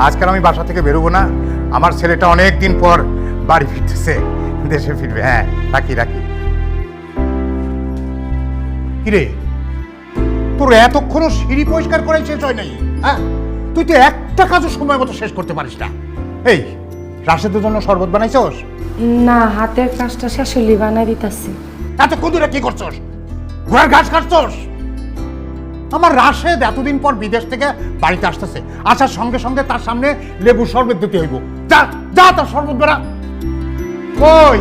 আজকাল আমি বাসা থেকে বেরোবো না। আমার ছেলেটা অনেক দিন পর বাড়ি ফিরতেছে, দেশে ফিরবে। হ্যাঁ, রাখি রাখি। কিরে, তোর এতক্ষণও সিঁড়ি পরিষ্কার করাই শেষ হয় নাই? হ্যাঁ, তুই তো একটা কাজও সময় মতো শেষ করতে পারিস না। এই রাশেদের জন্য শরবত বানাইছস? না, হাতের কাজটা শেষ হলি বানাই দিতাছি। এতক্ষণ ধরে কি করছস? ঘোড়ার ঘাস কাটছস? আমার রাশেদ এতদিন পর বিদেশ থেকে বাড়িতে আসতেছে, আসার সঙ্গে সঙ্গে তার সামনে লেবু শরবত দিতে হইব। যা যা, তার শরবত বেড়া। কই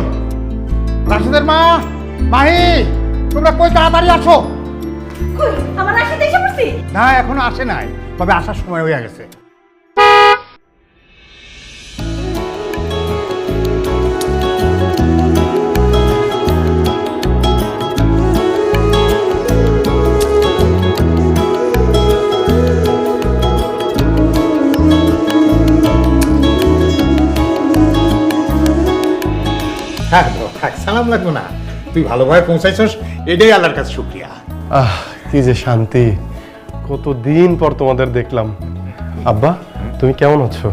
রাশেদের মা, মাহি, তোমরা কই, তাড়াতাড়ি আসো। কই আমার রাশেদ এসে পড়ছি? না, এখনো আসে নাই, তবে আসার সময় হয়ে গেছে। হ্যাঁ, সালাম লাগবো না, তুই ভালোভাবে পৌঁছাইছস, এটাই আল্লাহর কাছে শুকরিয়া। কি যে শান্তি, কতদিন পর তোমাদের দেখলাম। আব্বা, তুমি কেমন আছো?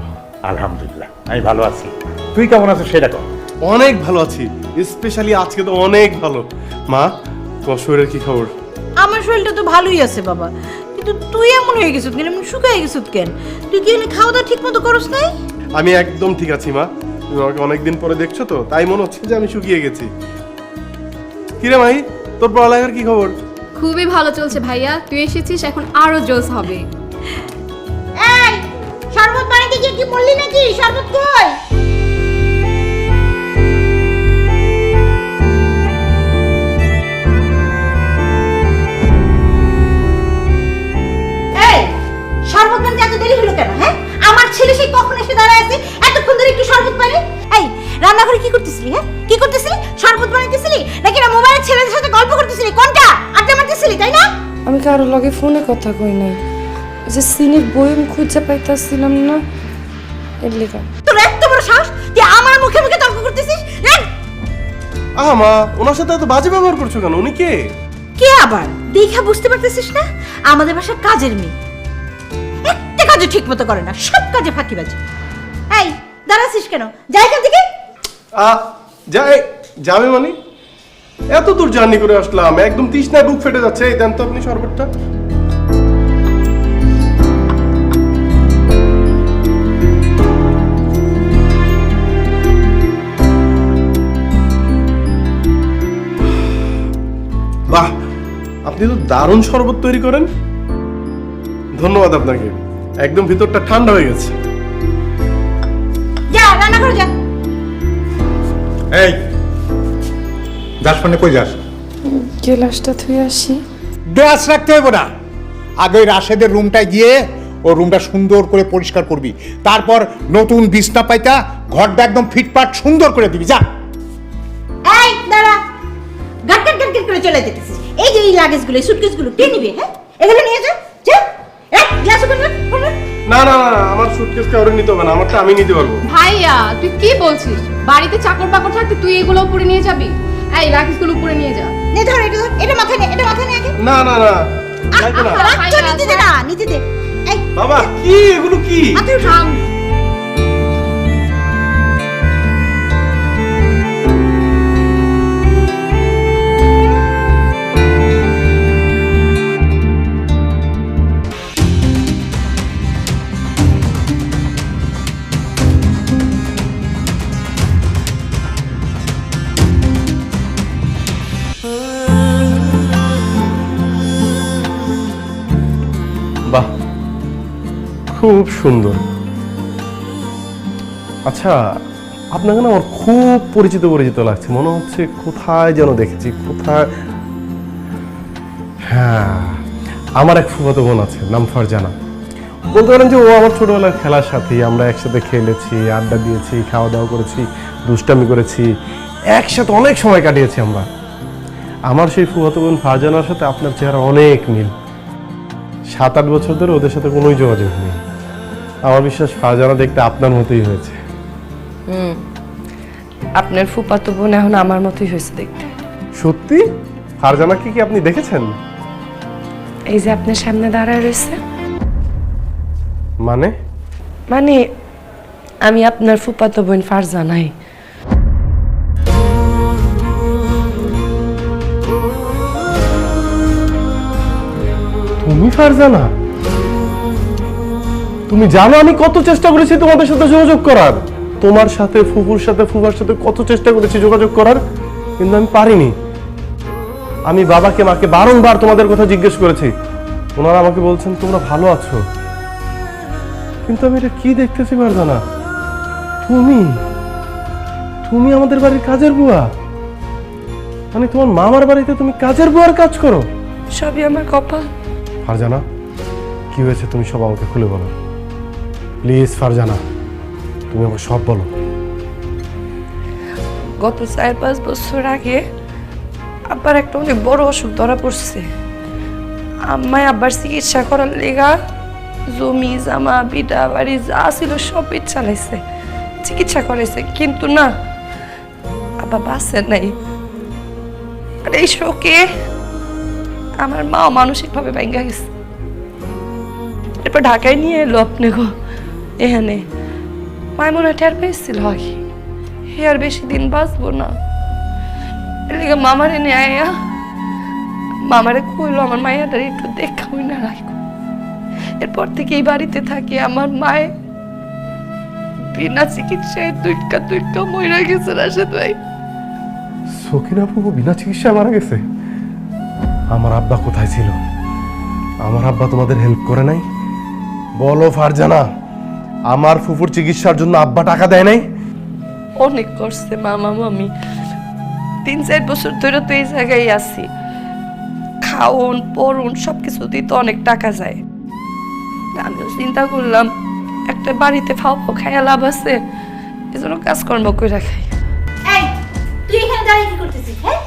আলহামদুলিল্লাহ, আমি ভালো আছি। তুই কেমন আছিস সেটা কর। অনেক ভালো আছি, স্পেশালি আজকে তো অনেক ভালো। মা, তোমার শরীরের কি খবর? আমার শরীরটা তো ভালোই আছে বাবা, কিন্তু তুই এমন হয়ে গেছিস কেন, এমন শুকায় গেছিস কেন? তুই কি এনে খাওয়া দাওয়া ঠিক মতো করস নাই? আমি একদম ঠিক আছি মা, তুমি আমাকে অনেকদিন পরে দেখছো তো, তাই মনে হচ্ছে যে আমি শুকিয়ে গেছি। কিরে মাহি, তোর পড়ালেখার কি খবর? খুবই ভালো চলছে ভাইয়া, তুই এসেছিস, এখন আরো জোশ হবে। এই শরবত বানাইতে গিয়ে কি বললি নাকি? শরবত কই? এই শরবত বানাইতে এত দেরি হলো কেন? হ্যাঁ, আমার ছেলে সেই কখন এসে দাঁড়ায় আছে, এতক্ষণ ধরে একটু শরবত বানাই। এই রান্নাঘরে কি করতেছিলি? হ্যাঁ, কি করতেছিলি? শরবত বানাইতেছিলি নাকি না মোবাইলে ছেলেদের সাথে গল্প করতেছিলি? কোনটা? আড্ডা মারতেছিলি, তাই না? আমি কারো লগে ফোনে কথা কই নাই, যে সিনির বইম খুঁজে পাইতাছিলাম না, এর লেগা। তোর এত বড় সাহস, তুই আমার মুখে মুখে তর্ক করতেছিস? মা, ওনার সাথে এত বাজে ব্যবহার করছো কেন? উনি কে? কে আবার? দেখা বুঝতে পারতেছিস না? আমাদের বাসার কাজের মেয়ে, একটা কাজও ঠিক মতো করে না, সব কাজে ফাঁকিবাজি। এই দাঁড়াছিস কেন? যাই এখান থেকে। যাবে মানে? এত দূর জার্নি করে আসলাম, একদম তৃষ্ণায় বুক ফেটে যাচ্ছে। এই দেন তো আপনি শরবতটা। বাহ, আপনি তো দারুণ শরবত তৈরি করেন। ধন্যবাদ আপনাকে, একদম ভিতরটা ঠান্ডা হয়ে গেছে। যা রান্না করে যা। এই যাস মানে কই যাস? গ্লাসটা ধুয়ে আসি। গ্লাস রাখতে হইব না, আগে ওই রাশেদের রুমটায় গিয়ে ও রুমটা সুন্দর করে পরিষ্কার করবি, তারপর নতুন বিছনা পাইতা ঘরটা একদম ফিটফাট সুন্দর করে দিবি। যা। এই দাঁড়া, গাট গাট গাট গাট করে চলে যেতেছিস। এই যে এই লাগেজগুলো, এই সুটকেসগুলো কে নিবে? হ্যাঁ, এগুলো নিয়ে যা। যা এক গ্লাস করে না না না, আমার সুটকেস কাউরে নিতে হবে না, আমারটা আমি নিতে পারবো। ভাইয়া তুই কি বলছিস? বাড়িতে চাকর বাকর থাকতে তুই এগুলো উপরে নিয়ে যাবি? এই লাগেজগুলো উপরে নিয়ে যা। নে ধর, এটা ধর, এটা মাথায় নে, এটা মাথায় নে আগে। না না না, লাগবে না। রাখছো, নিতে দে না, নিতে দে। এই বাবা, কি এগুলো কি? মাথায় উঠা। বাহ, খুব সুন্দর। আচ্ছা, আপনাকে না আমার খুব পরিচিত পরিচিত লাগছে, মনে হচ্ছে কোথায় যেন দেখেছি, কোথায়। হ্যাঁ, আমার এক ফুফাতো বোন আছে, নাম ফারজানা। বলতে পারেন যে ও আমার ছোটবেলার খেলার সাথী, আমরা একসাথে খেলেছি, আড্ডা দিয়েছি, খাওয়া দাওয়া করেছি, দুষ্টামি করেছি, একসাথে অনেক সময় কাটিয়েছি আমরা। আমার সেই ফুফাতো বোন ফারজানার সাথে আপনার চেহারা অনেক মিল। 7-8 বছর ধরে ওদের সাথে কোনো যোগাযোগ নেই। আমার বিশ্বাস ফারজানা দেখতে আপনার মতোই হয়েছে। আপনার ফুপাতো বোন এখন আমার মতোই হয়েছে দেখতে। সত্যি? ফারজানাকে কি আপনি দেখেছেন? এই যে আপনার সামনে দাঁড়ায় রয়েছে। মানে? মানে আমি আপনার ফুফাতো বোন ফারজানাই। তুমি ফারজানা? তুমি জানো আমি কত চেষ্টা করেছি তোমাদের সাথে যোগাযোগ করার, তোমার সাথে ফুফুর সাথে ফুফার সাথে কত চেষ্টা করেছি যোগাযোগ করার, কিন্তু আমি পারিনি। আমি বাবাকে মাকে বারংবার তোমাদের কথা জিজ্ঞেস করেছি, ওনারা আমাকে বলছেন তোমরা ভালো আছো, কিন্তু আমি এটা কি দেখতেছি ফারজানা, তুমি তুমি আমাদের বাড়ির কাজের বুয়া, মানে তোমার মামার বাড়িতে তুমি কাজের বুয়ার কাজ করো। সবই আমার কপাল। ফারজানা কি হয়েছে তুমি সব আমাকে খুলে বলো প্লিজ। ফারজানা তুমি আমাকে সব বলো। গত 4-5 বছর আগে আব্বার একটা অনেক বড় অসুখ ধরা পড়ছে। আম্মায় আব্বার চিকিৎসা করার লেগা জমি জামা বিটা বাড়ি যা ছিল সব চালাইছে, চিকিৎসা করাইছে, কিন্তু না, আব্বা বাঁচে নাই। আর এই শোকে আমার মা মানসিকভাবে ভেঙে গেছে। এরপর ঢাকায় নিয়ে এলো আপনি গো এখানে। মাইমুনা টের পেয়েছিল আগে হে আর বেশি দিন বাঁচবো না, এর লিগে মামারে নিয়ে আয়া মামারে কইলো আমার মায়াটার একটু দেখা হই না রাখো। এরপর থেকে এই বাড়িতে থাকে আমার মায়ে বিনা চিকিৎসায় দুইটা মইরা গেছে রাশেদ ভাই। সকিনা ফুফু বিনা চিকিৎসায় মারা গেছে? আমার আব্বা কোথায় ছিল? আমার আব্বা তোমাদের হেল্প করে নাই? বলো ফারজানা, আমার ফুফুর চিকিৎসার জন্য আব্বা টাকা দেয় নাই? অনেক করছে মামা মামি, 3-4 বছর ধরে তো এই জায়গায় আছি, খাওন পরন সবকিছু দিতে অনেক টাকা যায়। আমিও চিন্তা করলাম একটা বাড়িতে ফাও খাইয়া লাভ আছে, এজন্য কাজকর্ম করে খাই। এই তুই এখানে দাঁড়িয়ে কি করতেছিস? হ্যাঁ,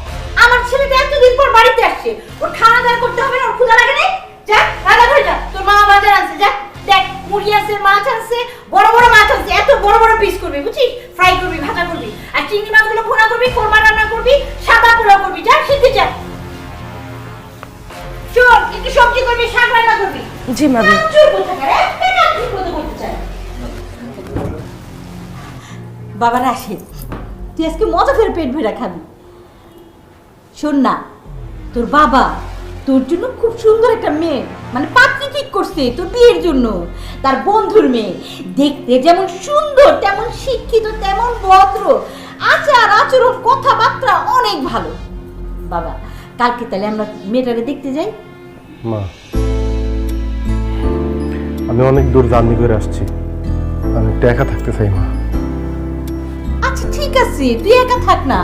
আমার ছেলেটা এতদিন পর বাড়িতে আসছে, ওর খাওয়া দাওয়া করতে হবে না? ওর ক্ষুধা লাগে নাই? যা রান্না করে যা, তোর মা বাজার আনছে, যা দেখ মুড়ি আছে, মাছ আছে, বড় বড় মাছ আছে, এত বড় বড় পিস করবি বুঝছিস, ফ্রাই করবি, ভাজা করবি, আর চিংড়ি মাছগুলো ভুনা করবি, কোরমা রান্না করবি, সাদা পোলাও করবি, যা শিখে যা। চল একটু সবজি করবি, শাক রান্না করবি। জি মামি। চুপ কোথাকার, একটা কাজ ঠিক মতো করতে চায়। বাবা রাশেদ, তুই আজকে মজা করে পেট ভরে খাবি। শোন না, তোর বাবা তোর জন্য খুব সুন্দর একটা মেয়ে মানে পাত্রী ঠিক করছে তোর বিয়ের জন্য। তার বন্ধুর মেয়ে, দেখতে যেমন সুন্দর তেমন শিক্ষিত তেমন ভদ্র, আচার আচরণ কথাবার্তা অনেক ভালো। বাবা কালকে তাহলে আমরা মেয়েটারে দেখতে যাই। মা আমি অনেক দূর জার্নি করে আসছি, আমি একটু একা থাকতে চাই মা। আচ্ছা ঠিক আছে, তুই একা থাক না,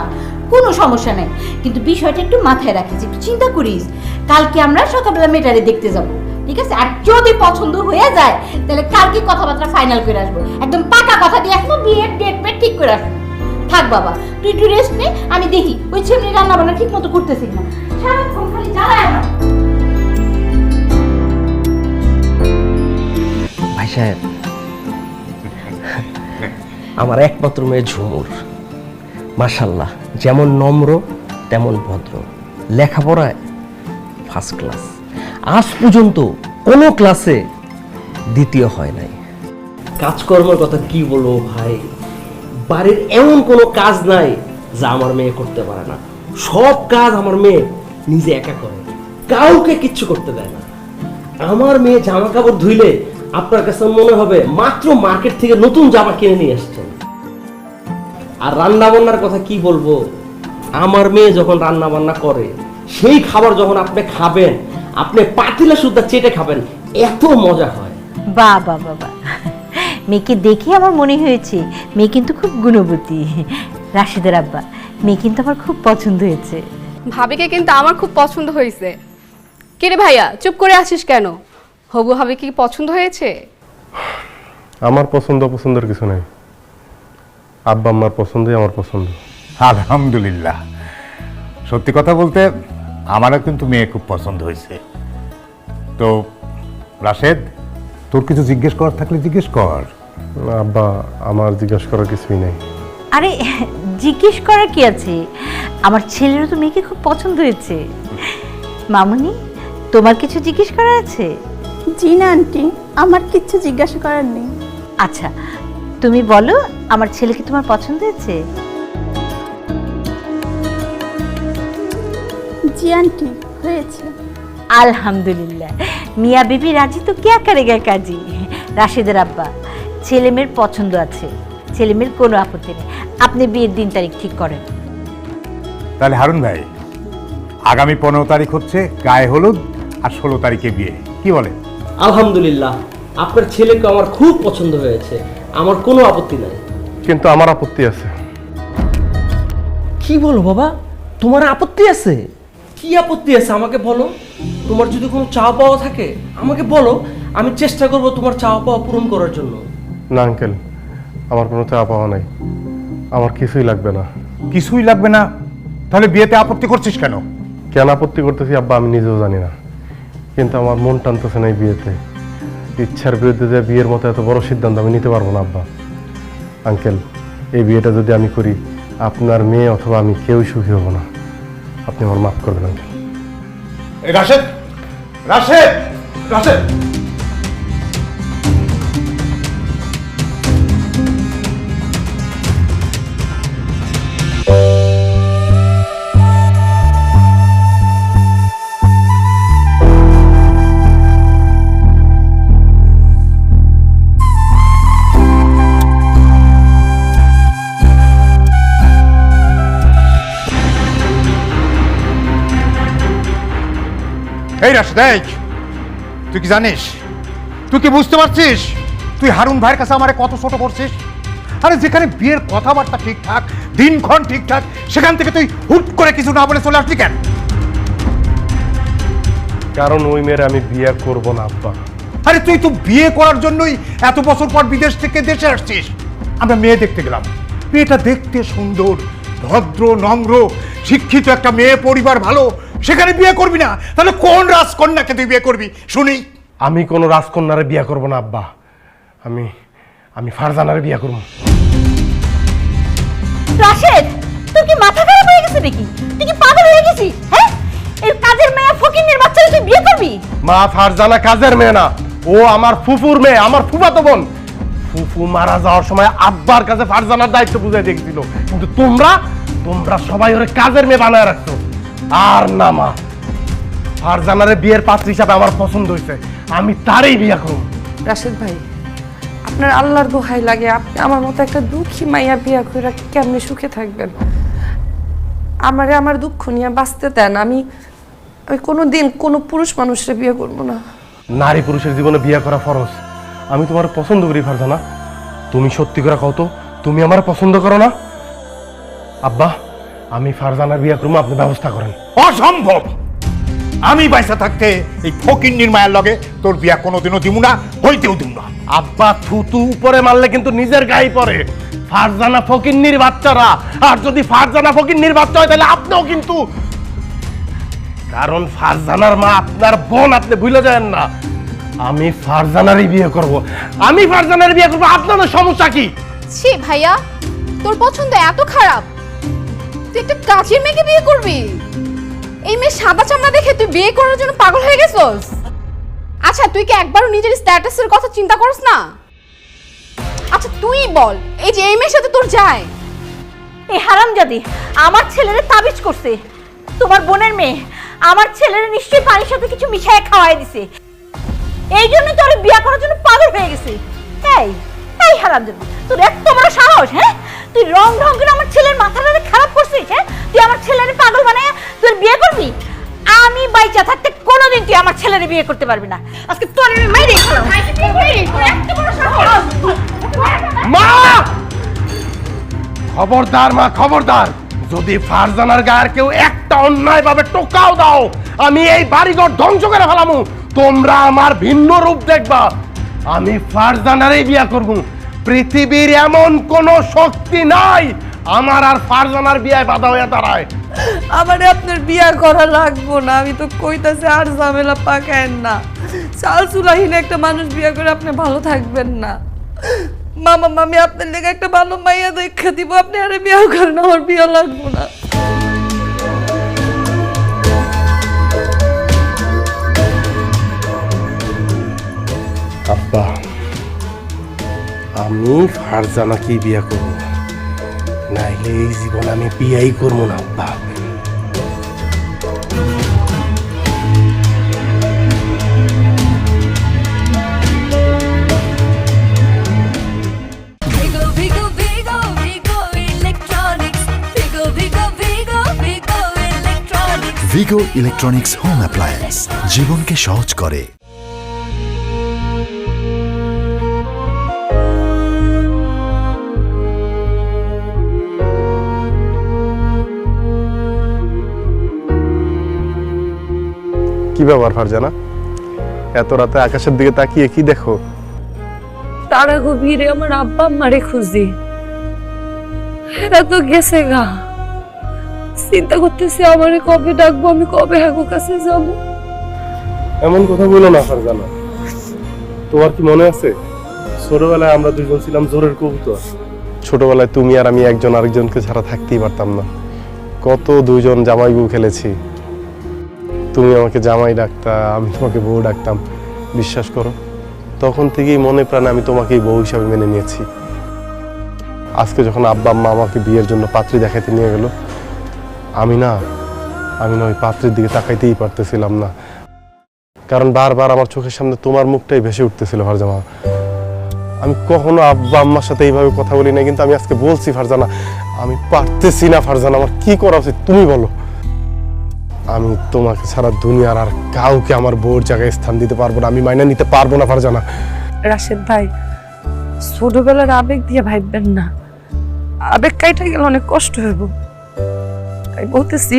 কোনো সমস্যা নাই, কিন্তু বিষয়টা একটু মাথায় রাখিস, একটু চিন্তা করিস। কালকে আমরা সকালবেলা মেয়েটারে দেখতে যাব, ঠিক আছে? আর যদি পছন্দ হয়ে যায় তাহলে কালকে কথাবার্তা ফাইনাল করে আসবো, একদম পাকা কথা দিয়ে আসবো, বিয়ের ডেট মেট ঠিক করে আসবো। থাক বাবা, তুই একটু রেস্ট নে, আমি দেখি ওই ছেলে রান্না বান্না ঠিক মতো করতেছি না, সারাক্ষণ খালি জ্বালায় আমার। ভাই সাহেব, আমার একমাত্র মেয়ে ঝুমুর, মাশাল্লাহ যেমন নম্র তেমন ভদ্র, লেখাপড়ায় ফার্স্ট ক্লাস, আজ পর্যন্ত কোনো ক্লাসে দ্বিতীয় হয় নাই। কাজকর্মের কথা কি বলবো ভাই, বাড়ির এমন কোনো কাজ নাই যা আমার মেয়ে করতে পারে না, সব কাজ আমার মেয়ে নিজে একা করে, কাউকে কিচ্ছু করতে দেয় না। আমার মেয়ে জামা কাপড় ধুইলে আপনার কাছে মনে হবে মাত্র মার্কেট থেকে নতুন জামা কিনে নিয়ে আসছেন। আর রান্না বান্নার কথা কি বলবো, আমার মেয়ে যখন রান্না বান্না করে সেই খাবার যখন আপনি খাবেন, আপনি পাতিলা সুদ্ধা চেটে খাবেন, এত মজা হয়। বাবা বাবা, মেয়েকে দেখে আমার মনে হয়েছে মেয়ে কিন্তু খুব গুণবতী। রাশিদের আব্বা, মেয়ে কিন্তু আমার খুব পছন্দ হয়েছে। ভাবিকে কিন্তু আমার খুব পছন্দ হয়েছে। কে রে ভাইয়া, চুপ করে আছিস কেন? হবু ভাবি কি পছন্দ হয়েছে? আমার পছন্দের কিছু নাই, আব্বা আম্মার পছন্দই আমার পছন্দ। আলহামদুলিল্লাহ, সত্যি কথা বলতে আমারও কিন্তু মেয়ে খুব পছন্দ হয়েছে। তো রাশেদ, তোর কিছু জিজ্ঞেস করার থাকলে জিজ্ঞেস কর। আব্বা আমার জিজ্ঞেস করার কিছুই নেই। আরে জিজ্ঞেস করার কি আছে, আমার ছেলেরও তো মেয়েকে খুব পছন্দ হয়েছে। মামুনি, তোমার কিছু জিজ্ঞেস করার আছে? জি না আন্টি, আমার কিচ্ছু জিজ্ঞাসা করার নেই। আচ্ছা তুমি বলো আমার ছেলেকে তোমার পছন্দ হয়েছে? জি আন্টি, হয়েছে। আলহামদুলিল্লাহ, মিয়া বিবি রাজি তো क्या करेगा কাজী। রাশেদের আব্বা, ছেলে মেয়ের পছন্দ আছে, ছেলে মেয়ের কোনো আপত্তি নেই, আপনি বিয়ের দিন তারিখ ঠিক করেন। তাহলে হারুন ভাই, আগামী 15 তারিখ হচ্ছে গায়ে হলুদ আর 16 তারিখে বিয়ে, কি বলে? আলহামদুলিল্লাহ, আপনার ছেলেকে আমার খুব পছন্দ হয়েছে, আমার কোনো আপত্তি নাই। কিন্তু আমার আপত্তি আছে। কি বলো বাবা, তোমার আপত্তি আছে? কি আপত্তি আছে আমাকে বলো। তোমার যদি কোনো চাওয়া পাওয়া থাকে আমাকে বলো, আমি চেষ্টা করব তোমার চাওয়া পাওয়া পূরণ করার জন্য। না আঙ্কেল, আমার কোনো চাওয়া পাওয়া নাই, আমার কিছুই লাগবে না। কিছুই লাগবে না? তাহলে বিয়েতে আপত্তি করছিস কেন? কেন আপত্তি করতেছি আব্বা আমি নিজেও জানি না, কিন্তু আমার মন টানতেছে না এই বিয়েতে। ইচ্ছার বিরুদ্ধে যে বিয়ের মতো এত বড় সিদ্ধান্ত আমি নিতে পারবো না আব্বা। আঙ্কেল, এই বিয়েটা যদি আমি করি, আপনার মেয়ে অথবা আমি কেউই সুখী হব না। আপনি আমার মাফ করবেন আঙ্কেল। রাশেদ, রাশেদ, রাশেদ! এই রাশেদ, এই, তুই কি জানিস, তুই কি বুঝতে পারছিস তুই হারুন ভাইয়ের কাছে আমারে কত ছোট করছিস? আরে যেখানে বিয়ের কথাবার্তা ঠিকঠাক, দিনক্ষণ ঠিকঠাক, সেখান থেকে তুই হুট করে কিছু না বলে চলে আসলি কেন? কারণ ওই মেয়ের আমি বিয়ে করব না আব্বা। আরে তুই তো বিয়ে করার জন্যই এত বছর পর বিদেশ থেকে দেশে আসছিস। আমরা মেয়ে দেখতে গেলাম, মেয়েটা দেখতে সুন্দর, ভদ্র, নম্র, শিক্ষিত একটা মেয়ে, পরিবার ভালো, সেখানে বিয়ে করবি না? তাহলে কোন রাজকন্যাকে তুই বিয়ে করবি শুনি? আমি কোনো রাজকন্যারে বিয়ে করব না আব্বা, আমি ফারজানারে বিয়ে করব। রাশেদ, তোর কি মাথা খারাপ হয়ে গেছে নাকি? তুই কি পাগল হয়ে গেছিস? হ্যাঁ, এই কাজের মেয়ে ফকিন্নের বাচ্চাকে তুই বিয়ে করবি? মা, ফারজানা কাজের মেয়ে না, ও আমার ফুফুর মেয়ে, আমার ফুফাতো বোন। ফুফু মারা যাওয়ার সময় আব্বার কাছে ফারজানার দায়িত্ব বুঝাই দিয়েছিল, কিন্তু তোমরা সবাই ওরে কাজের মেয়ে বানায় রাখছো। আর না মা, ফারজানারে বিয়ের পাত্রী হিসাবে আমার পছন্দ হয়েছে, আমি তারই বিয়ে করব। রাশেদ ভাই, আপনার আল্লাহর দোহাই লাগে, আপনি আমার মতো একটা দুঃখী মাইয়া বিয়া করে কেমনে সুখে থাকবেন? আমারে আমার দুঃখ নিয়ে বাঁচতে দেন। আমি কোনো দিন কোনো পুরুষ মানুষের বিয়ে করবো না। নারী পুরুষের জীবনে বিয়ে করা ফরজ। আমি তোমার পছন্দ করি ফারজানা, তুমি সত্যি করে কও তো, তুমি আমার পছন্দ করো না? আব্বা, আমি ফারজানার বিয়ে করবো, আপনি ব্যবস্থা করেন। অসম্ভব! আমি বাইসা থাকতে এই ফকিন্নির মায়ের লগে তোর বিয়া কোনোদিনও দিব না, হইতেও দিব না। আব্বা, থুতু উপরে মারলে কিন্তু নিজের গায়ে পড়ে। ফারজানা ফকিন্নির বাচ্চারা, আর যদি ফারজানা ফকিন্নির বাচ্চা হয় তাহলে আপনিও কিন্তু, কারণ ফারজানার মা আপনার বোন, আপনি ভুলে যাবেন না। আমি ফারজানারই বিয়ে করব, আমি ফারজানার বিয়ে করব, আপনাদের সমস্যা কি? ছি ভাইয়া, তোর পছন্দ এত খারাপ, তুই একটা কাজের মেয়েকে বিয়ে করবি? এই মেয়ে সাদা চামড়া দেখে তুই বিয়ে করার জন্য পাগল হয়ে গেছস? আচ্ছা, তুই কি একবারও নিজের স্ট্যাটাসের কথা চিন্তা করস না? আচ্ছা তুই বল, এই যে এই মেয়ের সাথে তোর যায়? এই হারামজাদি আমার ছেলেরে তাবিজ করছে, তোমার বোনের মেয়ে আমার ছেলেরে নিশ্চয়ই পানির সাথে কিছু মিশিয়ে খাওয়াই দিছে, এই জন্য তো ওরে বিয়ে করার জন্য পাগল হয়ে গেছে। এই এই হারামজাদি, তোর এত বড় সাহস! হ্যাঁ, তুই রং ঢং করে আমার ছেলের মাথাটারে খারাপ করছিস। হ্যাঁ, তুই আমার ছেলেরে পাগল বানায় তুই বিয়ে করবি? আমি বাইচা থাকতে কোনোদিন তুই আমার ছেলেরে বিয়ে করতে পারবি না। আজকে তোর আমি মাইরে খাবো। এত বড় সাহস! মা, খবরদার মা, খবরদার! যদি ফারজানার গায়ের কেউ একটা অন্যায় ভাবে টোকাও দাও, আমি এই বাড়িঘর ধ্বংস করে ফেলামু। তোমরা আমার ভিন্ন রূপ দেখবা। আমি ফারজানারই বিয়া করব। পৃথিবীর এমন কোন শক্তি নাই আমার আর ফারজানার বিয়ায় বাধা হয়ে দাঁড়ায়। আমারে আপনার বিয়া করা লাগবো না, আমি তো কইতাছি আর ঝামেলা পাকায়েন না। চাল চুলাহীন একটা মানুষ বিয়া করে আপনি ভালো থাকবেন না। মামা মামি আপনার লেগে একটা ভালো মাইয়া দেখা দিব, আপনি আরে বিয়া করেন, আমার বিয়া লাগবো না। আব্বা, আমি ফারজানাকেই বিয়ে করবো, নাইলে এই জীবন আমি বিয়েই করবো না আব্বা। Vigo, Vigo, Vigo, Vigo Electronics. Vigo, Vigo, Vigo, Vigo Electronics. ভিগো ইলেকট্রনিক্স হোম অ্যাপ্লায়েন্স জীবনকে সহজ করে। কি ব্যাপার ফারজানা, এত রাতে আকাশের দিকে তাকিয়ে কি দেখো? তারা গভীরে আমার আব্বা আম্মারে খুঁজি, এরা তো গেছে গা। চিন্তা করতেছি আমারে কবে ডাকবো, আমি কবে হাগু কাছে যাবো। এমন কথা বলো না ফারজানা। তোমার কি মনে আছে ছোটবেলায় আমরা দুজন ছিলাম জোরের কবুতর? ছোটবেলায় তুমি আর আমি একজন আরেকজনকে ছাড়া থাকতেই পারতাম না। কত দুইজন জামাই বউ খেলেছি। তুমি আমাকে জামাই ডাকতা, আমি তোমাকে বউ ডাকতাম। বিশ্বাস করো, তখন থেকেই মনে প্রাণে আমি তোমাকেই বউ হিসাবে মেনে নিয়েছি। আজকে যখন আব্বা আম্মা আমাকে বিয়ের জন্য পাত্রী দেখাইতে নিয়ে গেল, আমি না ওই পাত্রীর দিকে তাকাইতেই পারতেছিলাম না, কারণ বারবার আমার চোখের সামনে তোমার মুখটাই ভেসে উঠতেছিল ফারজানা। আমি কখনো আব্বা আম্মার সাথে এইভাবে কথা বলি না, কিন্তু আমি আজকে বলছি ফারজানা, আমি পারতেছি না ফারজানা, আমার কি করা উচিত তুমি বলো। আমি তোমাকে ছাড়া দুনিয়ার আর কাউকে আমার বউর জায়গায় স্থান দিতে পারবো না, আমি মাইনা নিতে পারবো না ফারজানা। রাশেদ ভাই, ছোটবেলার আবেগ দিয়ে ভাববেন না, আবেগ কাইটা গেলে অনেক কষ্ট হইব। তাই বলতেছি,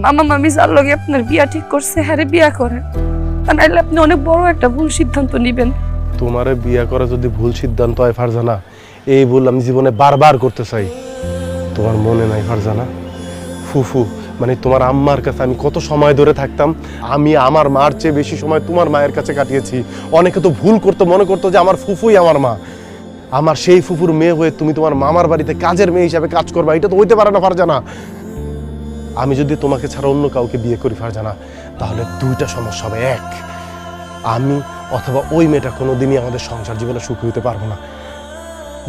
মামা মামি যার লগে আপনার বিয়া ঠিক করছে হ্যারে বিয়া করেন, তা নাইলে আপনি অনেক বড় একটা ভুল সিদ্ধান্ত নিবেন। তোমারে বিয়ে করা যদি ভুল সিদ্ধান্ত হয় ফারজানা, এই ভুল আমি জীবনে বারবার করতে চাই। তোমার মনে নাই ফারজানা, ফুফু মানে তোমার আম্মার কাছে আমি কত সময় ধরে থাকতাম? আমি আমার মার চেয়ে বেশি সময় তোমার মায়ের কাছে কাটিয়েছি। অনেকে তো ভুল করতো, মনে করতো যে আমার ফুফুই আমার মা। আমার সেই ফুফুর মেয়ে হয়ে তুমি তোমার মামার বাড়িতে কাজের মেয়ে হিসাবে কাজ করবা, এটা তো হইতে পারে না ফারজানা। আমি যদি তোমাকে ছাড়া অন্য কাউকে বিয়ে করি ফারজানা, তাহলে দুইটা সমস্যা হবে। এক, আমি অথবা ওই মেয়েটা কোনোদিনই আমাদের সংসার জীবনে সুখী হতে পারবো না।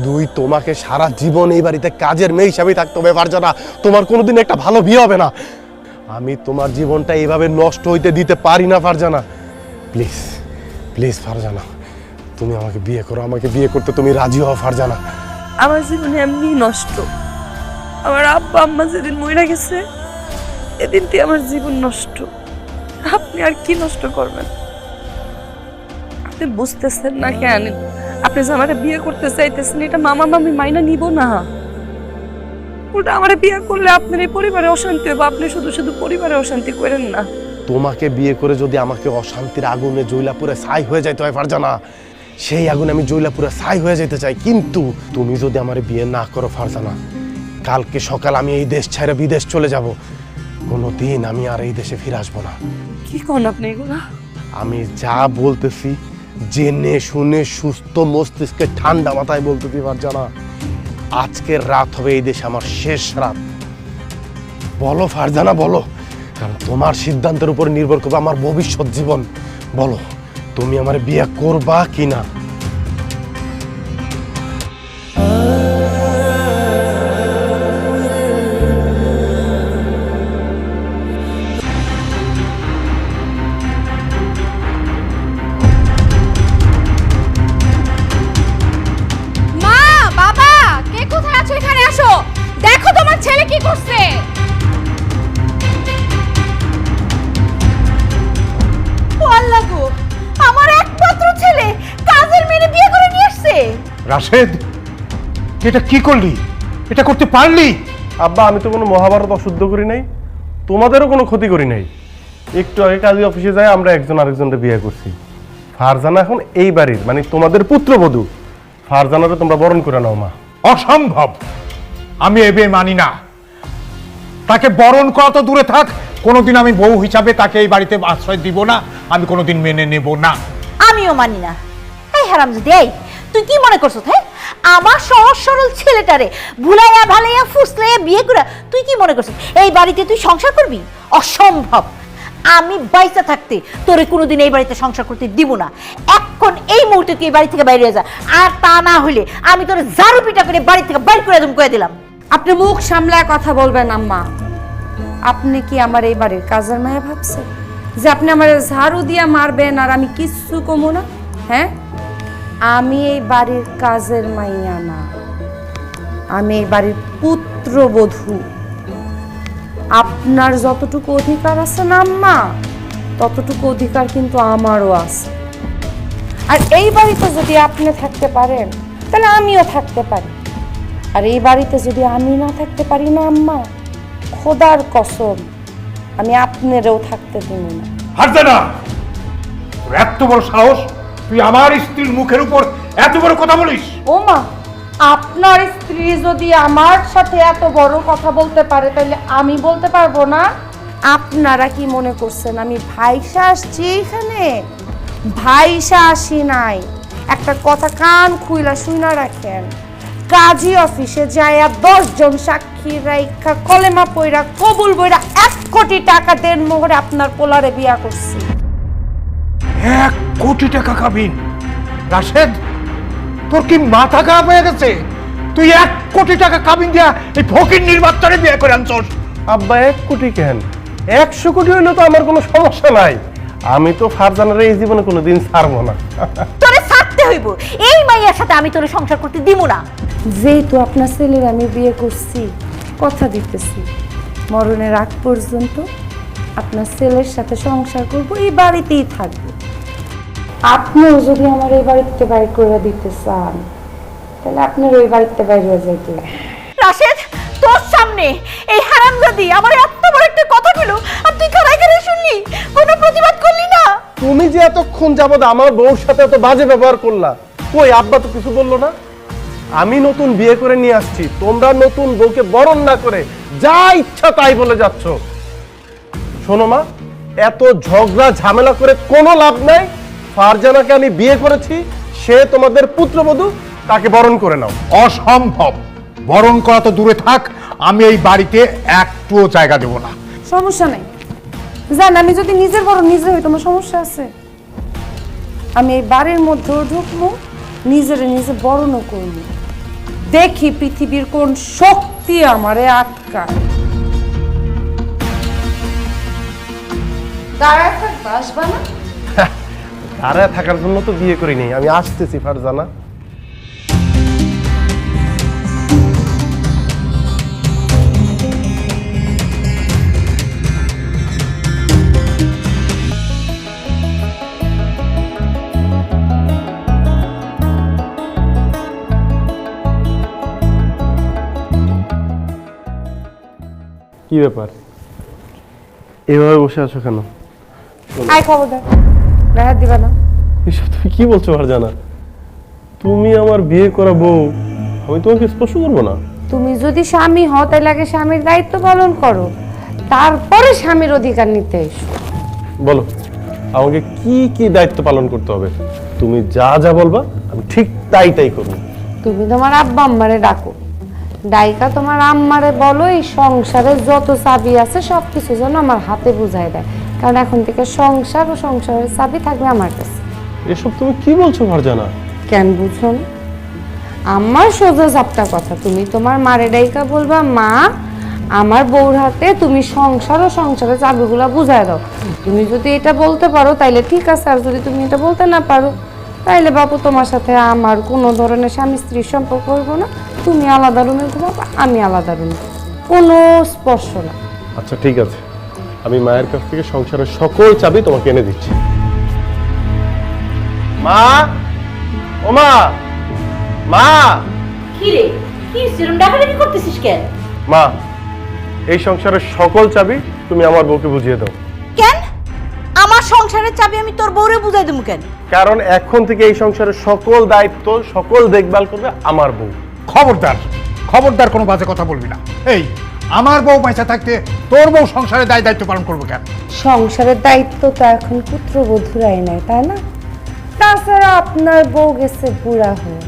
দুই, তোমাকে সারা জীবন এই বাড়িতে কাজের মেয়ে হিসাবেই থাকতে হবে ফারজানা, তোমার কোনোদিন একটা ভালো বিয়ে হবে না। আমি তোমার জীবনটা এইভাবে নষ্ট হইতে দিতে পারি না ফারজানা। প্লিজ প্লিজ ফারজানা, তুমি আমাকে বিয়ে করো, আমাকে বিয়ে করতে তুমি রাজি হও ফারজানা। আমার জীবনে এমনি নষ্ট। আমার আব্বা আম্মা যেদিন মরে গেছে, এদিন থেকে আমার জীবন নষ্ট। আপনি আর কি নষ্ট করবেন? আপনি বুঝতেছেন না কেন? আপনি যে আমারে বিয়ে করতে চাইতেছেন, এটা মামা মামি মাইনা নিব না। ওটা আমারে বিয়ে করলে আপনার এই পরিবারে অশান্তি হবে। আপনি শুধু শুধু পরিবারে অশান্তি করেন না। তোমাকে বিয়ে করে যদি আমাকে অশান্তির আগুনে জৈলাপুরে ছাই হয়ে যাইতে হয় ফারজানা, সেই আগুনে আমি জৈলাপুরে ছাই হয়ে যেতে চাই। কিন্তু তুমি যদি আমার বিয়ে না করো ফারজানা, কালকে সকাল আমি এই দেশ ছেড়ে বিদেশ চলে যাব। কোনোদিন আমি আর এই দেশে ফিরে আসবো না। কি করেন আপনি এগুলা? আমি যা বলতেছি জেনে শুনে সুস্থ মস্তিষ্কে ঠান্ডা মাথায় বলতেছি ফারজানা, আজকের রাত হবে এই দেশে আমার শেষ রাত। বলো ফারজানা বলো, কারণ তোমার সিদ্ধান্তের উপর নির্ভর করবে আমার ভবিষ্যৎ জীবন। বলো তুমি আমার বিয়ে করবা কি না? মা, বাবা, কে কোথায় আছো? এখানে আসো, দেখো তোমার ছেলে কি করছে। ও আল্লাহ গো, আমার একমাত্র ছেলে কাজের মেয়ে বিয়ে করে নিয়ে আসছে। রাশেদ, এটা কি করলি? এটা করতে পারলি? আব্বা, আমি তো কোনো মহাভারত অশুদ্ধ করি নাই, তোমাদেরও কোনো ক্ষতি করি নাই। একটু আগে কাজী অফিসে যায় আমরা একজন আরেকজনকে বিয়ে করছি। ফারজানা এখন এই বাড়ির, মানে তোমাদের পুত্রবধূ। ফারজানারে তোমরা বরণ করে নাও মা। অসম্ভব, আমি এ বিয়ে মানি না। তাকে বরণ করা তো দূরে থাক, কোনোদিন আমি বউ হিসাবে তাকে এই বাড়িতে আশ্রয় দিব না, আমি কোনোদিন মেনে নেব না। আমিও মানি না। এই হারামজাদি, এই তুই কি মনে করছিস? হ্যাঁ, আমার সহজ সরল ছেলেটারে ভুলাইয়া ভালাইয়া ফুসলাইয়া বিয়ে করে তুই কি মনে করছিস এই বাড়িতে তুই সংসার করবি? অসম্ভব। আমি বাইসা থাকতে তোরে কোনোদিন এই বাড়িতে সংসার করতে দিব না। এখন এই মুহূর্তে তুই এই বাড়ি থেকে বাইরে যা, আর তা না হলে আমি তোরে ঝাড়ু পিটা করে বাড়ি থেকে বাইর করে দেব, কয়ে দিলাম। আপনি মুখ সামলায় কথা বলবেন আম্মা। আপনি কি আমার এই বাড়ির কাজের মায়া ভাবছেন যে আপনি আমার ঝাড়ু দিয়ে মারবেন আর আমি কিচ্ছু কমো না? হ্যাঁ, আমি এই বাড়ির কাজের মাইয়া না, আমি এই বাড়ির পুত্রবধূ। আপনার যতটুকু অধিকার আছে না আম্মা, ততটুকু অধিকার কিন্তু আমারও আছে। আর এই বাড়িতে যদি আপনি থাকতে পারেন তাহলে আমিও থাকতে পারি, আর এই বাড়িতে যদি আমি না থাকতে পারি না আম্মা, খোদার কসম আমি আপনারও থাকতে দেব না। ফারজানা, তোর এত বড় সাহস, তুই আমার স্ত্রীর মুখের উপর এত বড় কথা বলিস? ও মা, আপনার স্ত্রী যদি আমার সাথে এত বড় কথা বলতে পারে তাহলে আমি বলতে পারবো না? আপনারা কি মনে করছেন আমি ভাইসা আসছি এখানে? ভাইসা আসি নাই। একটা কথা কান খুইলা শুনা রাখেন, কাজী অফিসে যাইয়া 10 জন সাক্ষী রাইখা কলেমা পইরা কবুল বইরা 1 কোটি টাকা দেন মোহরে আপনার পোলারে বিয়া করছি। 1 কোটি টাকা কাবিন? রাশেদ, তোর কি মাথা খারাপ হয়ে গেছে? তুই 1 কোটি টাকা কাবিন দিয়া এই ফকির নির্বাচনে বিয়ে করে আনছস? আব্বা 1 কোটি কেন, 100 কোটি হইলে তো আমার কোনো সমস্যা নাই। আমি তো ফারজানার এই জীবনে কোনোদিন ছাড়বো না। তোরে ছাড়তে হইব, এই মাইয়ার সাথে আমি তোরে সংসার করতে দিব না। যেহেতু আপনার ছেলের আমি বিয়ে করছি, কথা দিতেছি মরণের আগ পর্যন্ত আপনার ছেলের সাথে সংসার করব, এই বাড়িতেই থাকবো। আপনিও যদি আমার এই বাড়িতে বাইর করে দিতে চান তাহলে আপনার ওই বাড়িতে বাইরে যাইতে। রাশেদ, তোর সামনে এই হারামজাদি আমার এত বড় একটা কথা বলো, আর তুই খারাই খারাই শুনলি, কোনো প্রতিবাদ করলি না? তুমি যে এতক্ষণ যাবত আমার বউর সাথে এত বাজে ব্যবহার করলা, কই আব্বা তো কিছু বললো না? আমি নতুন বিয়ে করে নিয়ে আসছি, তোমরা নতুন বউকে বরণ না করে যা ইচ্ছা তাই বলে যাচ্ছ। শোনো মা, এত ঝগড়া ঝামেলা করে কোনো লাভ নাই। ফারজানাকে আমি বিয়ে করেছি, সে তোমাদের পুত্রবধূ, তাকে বরণ করে নাও। অসম্ভব, বরণ করা তো দূরে থাক, আমি এই বাড়িতে একটুও জায়গা দেব না। সমস্যা নাই, জান আমি যদি নিজের বড় নিজে হই তোমার সমস্যা আছে? আমি এই বাড়ির মধ্যেও ঢুকবো, নিজের নিজে বরণও করব, দেখি পৃথিবীর কোন শক্তি আমারে আটকায়। দাঁড়ায় থাকবা, আসবা না? দাঁড়ায় থাকার জন্য তো বিয়ে করিনি, আমি আসতেছি ফারজানা। কি ব্যাপার, এভাবে বসে আছো কেন? আয় খবরদার, দেখা দিবা না। এসব তুমি কি বলছো ফারজানা? তুমি আমার বিয়ে করা বউ, আমি তোমাকে স্পর্শ করবো না? তুমি যদি স্বামী হও তাহলে আগে স্বামীর দায়িত্ব পালন করো, তারপরে স্বামীর অধিকার নিতে এসো। বলো আমাকে কি কি দায়িত্ব পালন করতে হবে? তুমি যা যা বলবা আমি ঠিক তাই তাই করবো। তুমি তোমার আব্বা আম্মারে ডাকো, ডাইকা তোমার আম্মারে বলো এই সংসারে যত চাবি আছে সবকিছু যেন আমার হাতে বুঝাই দেয়, কারণ এখন থেকে সংসার ও সংসারের চাবি থাকবে আমার কাছে। এসব তুমি কি বলছো ফারজানা? কেন বুঝছো না? আমার সোজা জাপটা কথা, তুমি তোমার মারে ডাইকা বলবা মা আমার বউর হাতে তুমি সংসার ও সংসারের চাবিগুলা বুঝাই দাও। তুমি যদি এটা বলতে পারো তাইলে ঠিক আছে, আর যদি তুমি এটা বলতে না পারো তাইলে বাবু তোমার সাথে আমার কোনো ধরনের স্বামী স্ত্রীর সম্পর্ক হইব না, তুমি আলাদা রুমে ঘুমাবা, আমি আলাদা রুমে, কোনো স্পর্শ না। আচ্ছা ঠিক আছে, আমি মায়ের কাছ থেকে সংসারের সকল চাবি তোমাকে এনে দিচ্ছি। মা, ও মা, মা। কি রে, কি সেরকম ডাকাডাকি করতেছিস কেন? মা, এই সংসারের সকল চাবি তুমি আমার বউকে বুঝিয়ে দাও। কেন আমার সংসারের চাবি আমি তোর বউরে বুঝাই দেবো কেন? কারণ এখন থেকে এই সংসারের সকল দায়িত্ব, সকল দেখভাল করবে আমার বউ। খবরদার, খবরদার, কোনো বাজে কথা বলবি না। এই আমার বউ পয়সা থাকতে তোর বউ সংসারে দায়িত্ব পালন করবো কেন? সংসারের দায়িত্ব তো এখন পুত্রবধূরাই নেয়, তাই না? তাছাড়া আপনার বউ গেছে বুড়া হয়ে,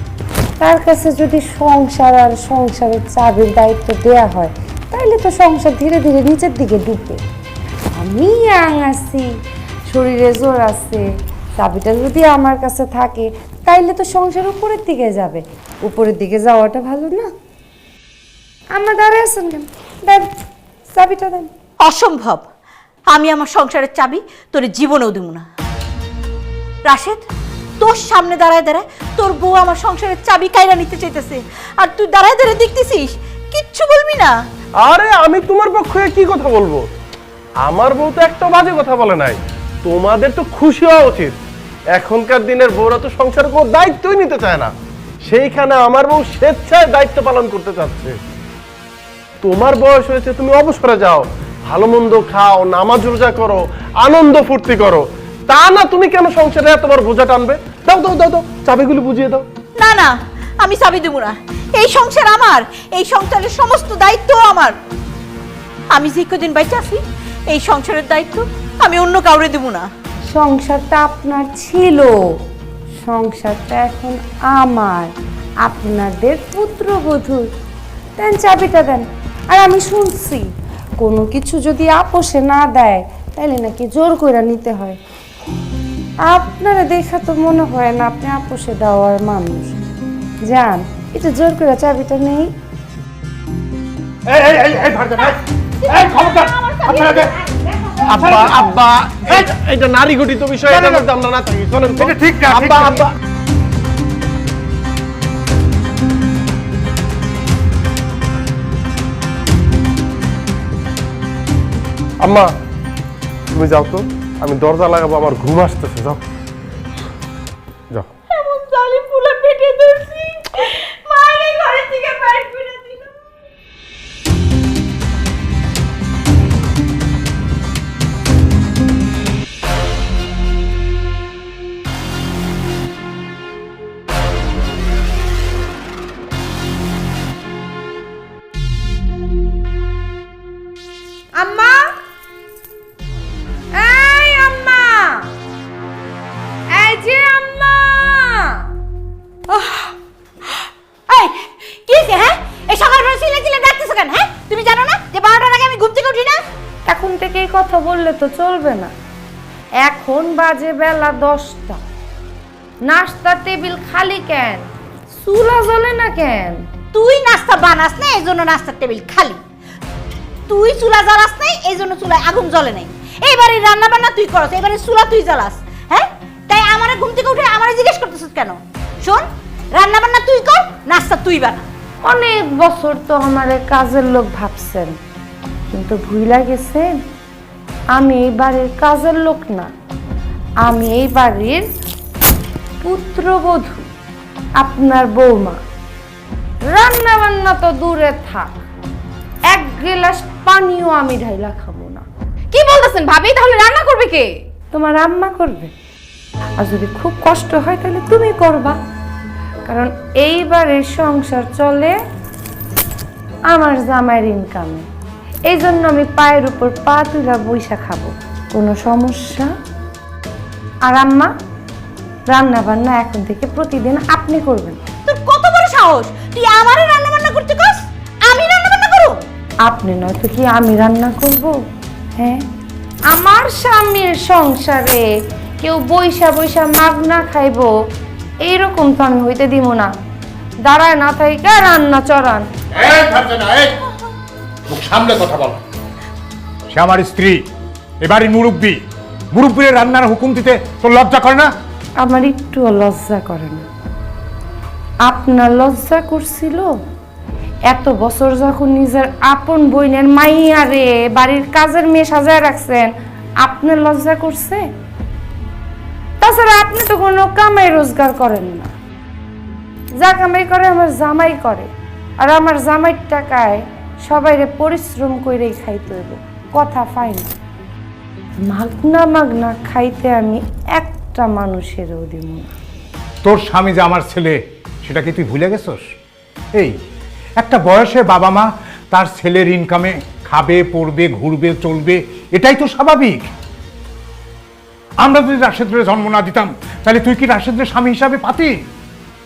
তার কাছে যদি সংসার আর সংসারের চাবির দায়িত্ব দেয়া হয় তাহলে তো সংসার ধীরে ধীরে নিচের দিকে ডুববে। আমি ইয়াং আছি, শরীরে জোর আছে, চাবিটা যদি আমার কাছে থাকে তাইলে তো সংসার উপরের দিকে যাবে। উপরের দিকে যাওয়াটা ভালো না? আমার দাঁড়ায় আছেন কেন? দেন চাবিটা দেন। অসম্ভব, আমি আমার সংসারের চাবি তোর জীবনেও দেব না। রাশেদ, তোর সামনে দাঁড়ায় দাঁড়ায় তোর বউ আমার সংসারের চাবি কাইরা নিতে চাইতেছে, আর তুই দাঁড়ায় দাঁড়ায় দেখতেছিস, কিচ্ছু বলবি না? আরে আমি তোমার পক্ষে কি কথা বলবো? আমার বউ তো একটা বাজে কথা বলে নাই। তোমাদের তো খুশি হওয়া উচিত। এখনকার দিনের বউরা তো সংসারের কোনো দায়িত্বই নিতে চায় না, সেইখানে আমার বউ স্বেচ্ছায় দায়িত্ব পালন করতে চাচ্ছে। তোমার বয়স হয়েছে, তুমি অবসরে যাও, ভালো মন্দ খাও, নামাজ রোজা করো, আনন্দ ফুর্তি করো। তা না তুমি কেন সংসারে এতবার বোঝা টানবে? দাও দাও দাও দাও, চাবিগুলি বুঝিয়ে দাও। না না, আমি চাবি দেব না। এই সংসার আমার, এই সংসারের সমস্ত দায়িত্ব আমার। আমি যে কদিন বাইচে আছি, এই সংসারের দায়িত্ব আমি অন্য কাউরে দেব না। সংসারটা আপনার ছিল, সংসারটা এখন আমার, আপনাদের পুত্রবধূর। দেন চাবিটা দেন। আর আমি শুনছি কোনো কিছু যদি আপোষে না দেয় তাহলে নাকি জোর করে নিতে হয়। আপনারা দেখা তো মনে হয় না আপনি আপোষে দেওয়ার মানুষ। যান, একটু জোর করে চাবিটা নেই। আব্বা আব্বা, এটা নারী গঠিত বিষয়, এটার মধ্যে আমরা না থাকি। চলেন তো। এটা ঠিক না, ঠিক আব্বা না। আব্বা, আম্মা তুমি যাও তো, আমি দরজা লাগাবো, আমার ঘুম আসতেছে। যাও যাও। এমন জালিম পুলা পেটে ধরছি, মায়ের ঘরে থেকে বাইরে করে দিল। আম্মা, এই আম্মা, এই যে আম্মা। এই কি হইছে? হ্যাঁ, এই সকালবেলা চিল্লা চিল্লা ডাকতেছো কেন? হ্যাঁ, তুমি জানো না যে 12টার আগে আমি ঘুম থেকে উঠি না? এখন থেকে এই কথা বললে তো চলবে না। এখন বাজে বেলা 10টা, নাস্তার টেবিল খালি কেন? চুলা জ্বলে না কেন? তুই নাস্তা বানাস না, এই জন্য নাস্তার টেবিল খালি। তুই চুলা জ্বালাস নাই, এই জন্য চুলায় আগুন জ্বলে নাই। এইবারে রান্না বান্না তুই করস, এবারে চুলা তুই জ্বালাস। হ্যাঁ, তাই আমারে ঘুম থেকে উঠে আমারে জিজ্ঞেস করতেছিস কেন? শোন, রান্না বান্না তুই কর, নাস্তা তুই বানা। অনেক বছর তো আমারে কাজের লোক ভাবছেন, কিন্তু ভুইলা গেছেন আমি এই বাড়ির কাজের লোক না, আমি এই বাড়ির পুত্রবধূ, আপনার বৌমা। রান্না বান্না তো দূরে থাক, এক গ্লাস পানিও আমি ঢাইলা খাবো না। কি বলতেছেন ভাবি? তাহলে রান্না করবে কে? তোমার আম্মা করবে, আর যদি খুব কষ্ট হয় তাহলে তুমি করবা। কারণ এইবারের সংসার চলে আমার জামাইয়ের ইনকামে, এই জন্য আমি পায়ের উপর পা তুলা বইসা খাবো। কোনো সমস্যা? আর আম্মা, রান্না বান্না এখন থেকে প্রতিদিন আপনি করবেন। তোর কত বড় সাহস, তুই আমারে রান্না বান্না করতে কস? আমি রান্না বান্না করব? আপনি নয়তো কি আমি রান্না করব? হ্যাঁ, আমার স্বামীর সংসারে কেউ বইসা বইসা মাগনা খাইবো এইরকম তো আমি হইতে দিব না। দাঁড়ায় না থাইকা রান্না চড়ান। মুখ সামলে কথা বল। সে আমার স্ত্রী, এবারই মুরব্বী, মুরব্বীর রান্নার হুকুম দিতে তোর লজ্জা করে না? আমার একটুও লজ্জা করে না। আপনার লজ্জা করছিল এত বছর যখন নিজের আপন বোনের মাইয়ারে বাড়ির কাজের মেয়ে সাজায় রাখছেন, আপনার লজ্জা করছে? তাছাড়া আপনি তো কোনো কামাই রোজগার করেন না, যা কামাই করে আমার জামাই করে, আর আমার জামাইয়ের টাকায় সবাইরে পরিশ্রম করেই খাইতে হইব। কথা ফাইন, মাগনা মাগনা খাইতে আমি একটা মানুষেরও দিব না। তোর স্বামী যে আমার ছেলে, সেটা কি তুই ভুলে গেছস? এই একটা বয়সে বাবা মা তার ছেলের ইনকামে খাবে, পড়বে, ঘুরবে, চলবে, এটাই তো স্বাভাবিক। আমরা যদি রাশেদের জন্ম না দিতাম তাহলে তুই কি রাশেদের স্বামী হিসাবে পাতি?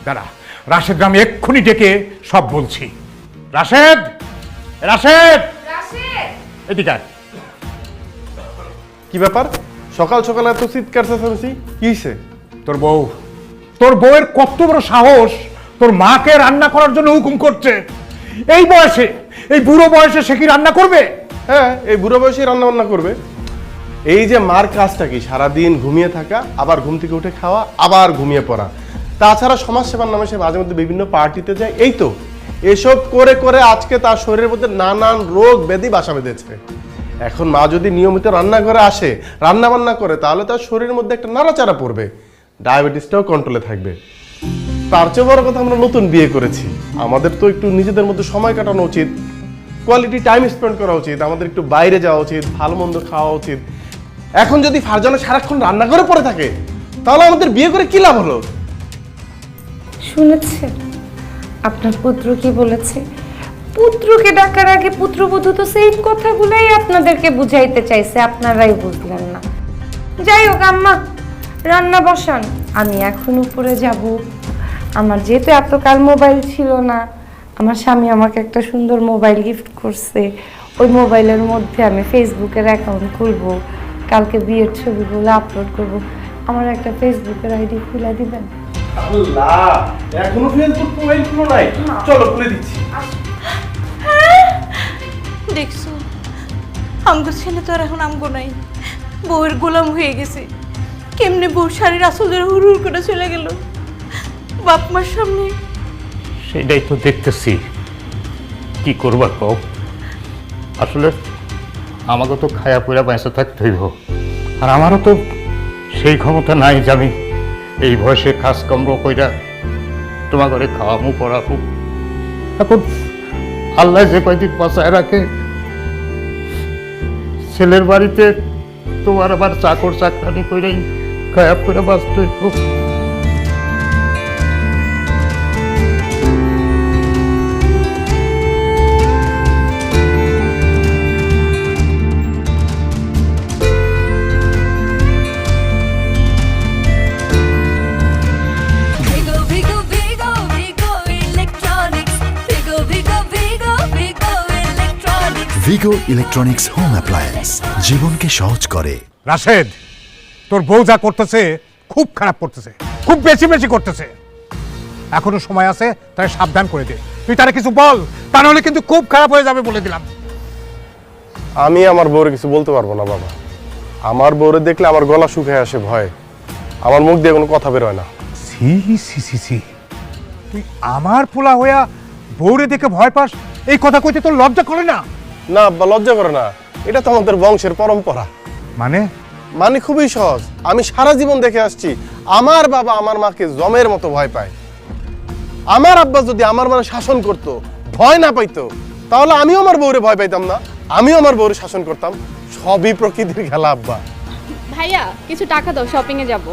দাঁড়া, রাশেদ আমি এক্ষুনি ডেকে সব বলছি। রাশেদ, রাশেদ, এদিকে আয়। কি ব্যাপার সকাল সকাল এত চিৎকার চেঁচামেচি কি হইছে? তোর বউয়ের কত বড় সাহস তোর মাকে রান্না করার জন্য হুকুম করছে। এই বয়সে, এই বুড়ো বয়সে সে কি রান্না করবে? হ্যাঁ, এই বুড়ো বয়সে রান্না বান্না করবে। এই যে মার কাজটা কি, সারাদিন ঘুমিয়ে থাকা, আবার ঘুম থেকে উঠে খাওয়া, আবার ঘুমিয়ে পড়া। তাছাড়া সমাজসেবার নামে সে মাঝে মধ্যে বিভিন্ন পার্টিতে যায়। এই তো এসব করে করে আজকে তার শরীরের মধ্যে নানান রোগ ব্যাধি বাসা বেঁধেছে। এখন মা যদি নিয়মিত রান্নাঘরে আসে, রান্না বান্না করে, তাহলে তার শরীরের মধ্যে একটা নাড়াচাড়া পড়বে, ডায়াবেটিসটাও কন্ট্রোলে থাকবে। তার চেয়ে বড় কথা, আমরা নতুন বিয়ে করেছি, আমাদের তো একটু নিজেদের মধ্যে সময় কাটানো উচিত, কোয়ালিটি টাইম স্পেন্ড করা উচিত, আমাদের একটু বাইরে যাওয়া উচিত, ভালো মন্দ খাওয়া উচিত। এখন যদি ফারজানা সারাক্ষণ রান্না করে পড়ে থাকে, তাহলে আমাদের বিয়ে করে কি লাভ হলো? শুনেছেন আপনার পুত্র কি বলেছে? পুত্রকে ডাকার আগে পুত্রবধূ তো সেই কথাগুলাই আপনাদেরকে বুঝাইতে চাইছে, আপনারাই বুঝলেন না। যাই হোক আম্মা, রান্না বসান, আমি এখন উপরে যাব। আমার যেহেতু এতকাল মোবাইল ছিল না, আমার স্বামী আমাকে একটা সুন্দর মোবাইল গিফট করছে। ওই মোবাইলের মধ্যে আমি ফেসবুকের অ্যাকাউন্ট খুলবো, কালকে বিয়ের ছবিগুলো আপলোড করব। আমার একটা ফেসবুকের আইডি খুলে দিবেন? আল্লাহ, এখনো ফেসবুক প্রোফাইল খুলো নাই? চলো খুলে দিচ্ছি। দেখছো, আমগো ছেলে তো আর এখন আমগো নাই, বউয়ের গোলাম হয়ে গেছে। কেমনে বউ শাড়ির আসল ধরে হুড় হুড় করে চলে গেল বাপ মার সামনে। সেটাই তো দেখতেছি, কি করবা কও? আসলে আমাকে তো খায়া পয়লা পয়সা থাকতে হইব, আর আমারও তো সেই ক্ষমতা নাই যে আমি এই বয়সে কাজ কামড় কইরা তোমার ঘরে খাওয়ামু পড়াবো। এখন আল্লাহ যে কয়দিন বাঁচায় রাখে, ছেলের বাড়িতে তোমার আবার চাকর চাকরানি কইরাই খায়া পয়লা বাঁচতে হইব। Vigo, Vigo, Vigo, Vigo Electronics. Vigo, Vigo, Vigo, Vigo Electronics. ভিগো ইলেকট্রনিক্স হোম অ্যাপ্লায়েন্স জীবনকে সহজ করে। রাশেদ, তোর বউ যা করতেছে খুব খারাপ করতেছে, খুব বেশি বেশি করতেছে। এখনো সময় আছে, তাই সাবধান করে দে। তুই তারা কিছু বল, তা নাহলে কিন্তু খুব খারাপ হয়ে যাবে বলে দিলাম। আমি আমার বউরে কিছু বলতে পারবো না বাবা। আমার বউরে দেখলে আমার গলা শুকিয়ে আসে ভয়, আমার মুখ দিয়ে কোনো কথা বেরোয় না। সি সি সি সি, তুই আমার পোলা হইয়া বউরে দেখে ভয় পাস? এই কথা কইতে তোর লজ্জা করে না? না আব্বা, লজ্জা করে না, এটা তো আমাদের বংশের পরম্পরা। মানে মানে খুবই সহজ, আমি সারা জীবন দেখে আসছি আমার বাবা আমার মাকে জমের মতো ভয় পায়। আমার আব্বা যদি আমার মানে শাসন করতো, ভয় না পাইতো, তাহলে আমিও আমার বউরে ভয় পাইতাম না, আমিও আমার বউরে শাসন করতাম। সবই প্রকৃতির খেলা আব্বা। ভাইয়া কিছু টাকা দাও, শপিং এ যাব।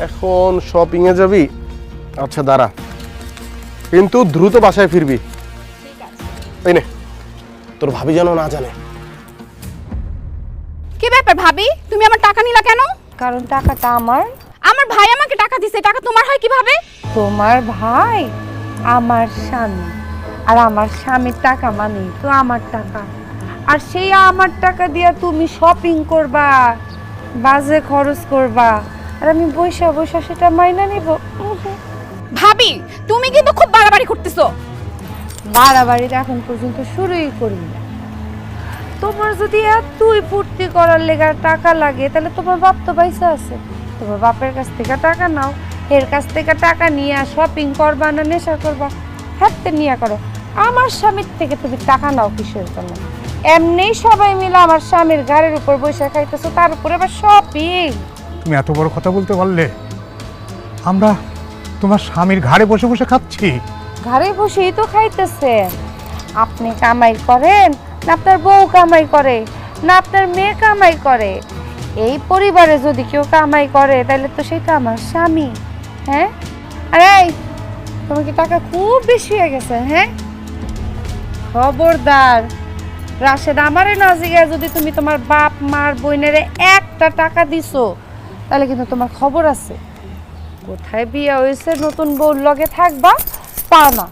এখন শপিং এ যাবি? আচ্ছা দাঁড়া, কিন্তু দ্রুত বাসায় ফিরবি। এই নে, তোর ভাবি যেন না জানে। কি ব্যাপার ভাবি, তুমি আমার টাকা নিলা কেন? কারণ টাকাটা আমার। আমার ভাই আমাকে টাকা দিছে, টাকা তোমার হয় কিভাবে? তোমার ভাই আমার স্বামী, আর আমার স্বামীর টাকা মানে তো আমার টাকা। আর সেই আমার টাকা দিয়া তুমি শপিং করবা, বাজে খরচ করবা, আর আমি বৈশা বৈশা সেটা মাইনা নিব? ভাবি তুমি কিন্তু খুব বাড়াবাড়ি করতেছো। বাড়াবাড়িটা এখন পর্যন্ত শুরুই করিনি। তোমার যদি এতই ফুর্তি করার লেগে টাকা লাগে, তাহলে তোমার বাপ তো পয়সা আছে, তোমার বাপের কাছ থেকে টাকা নাও, এর কাছ থেকে টাকা নিয়ে শপিং করবা না নেশা করবা, হাতে নিয়ে করো। আমার স্বামীর থেকে তুমি টাকা নাও কিসের জন্য? এমনিই সবাই মিলে আমার স্বামীর ঘাড়ের উপর বসে খাইতেছো, তার উপরে আবার শপিং। তুমি এত বড় কথা বলতে পারলে? আমরা তোমার স্বামীর ঘাড়ে বসে বসে খাচ্ছি। ঘরে বসেই তো খাইতেছেন। আপনি কামাই করেন না আপনার বউ কামাই করে, না আপনার মেয়ে কামাই করে? এই পরিবারে যদি কেউ কামাই করে, তাহলে তো সেটা আমার স্বামী। হ্যাঁ, আরে তোমার কি টাকা খুব বেশি হয়ে গেছে? হ্যাঁ, খবরদার রাশেদ, আমারে না জিগা যদি তুমি তোমার বাপ মার বোনেরে একটা টাকা দিছো, তাহলে কিন্তু তোমার খবর আছে। কোথায় বিয়ে হয়েছে, নতুন বউর লগে থাকবা তা না,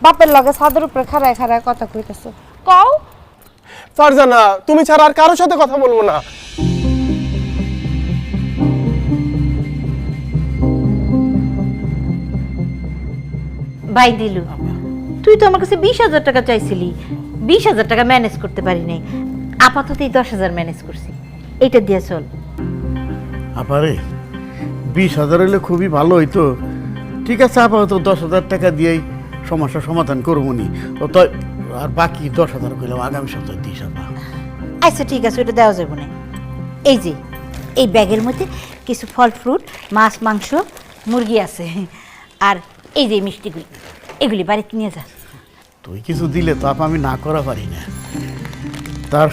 বাপের লগে ছাদের উপরে খাড়ায় খাড়ায় কথা কইতেছো। কও ফারজানা, তুমি ছাড়া আর কারোর সাথে কথা বলবো না। ভাই দিলু, তুই তো আমার কাছে 20,000 টাকা চাইছিলি, 20,000 টাকা ম্যানেজ করতে পারি নাই, আপাতত এই 10,000 ম্যানেজ করছি, এইটা দিয়ে চল। আপারে 20,000 হইলে খুবই ভালো হইতো। ঠিক আছে, আপাতত 10,000 টাকা দিয়েই সমস্যার সমাধান করবো নি। ও তো আর বাকি 10,000 কইলাম আগামী সপ্তাহে দিস আপা। আচ্ছা ঠিক আছে, ওটা দেওয়া যাবে না। এই যে এই ব্যাগের মধ্যে কিছু ফল ফ্রুট, মাছ মাংস, মুরগি আছে, আর এই যে মিষ্টিগুলি, এগুলি বাড়িতে নিয়ে যা। তুই কিছু দিলে তো আপা আমি না করা পারি না, তার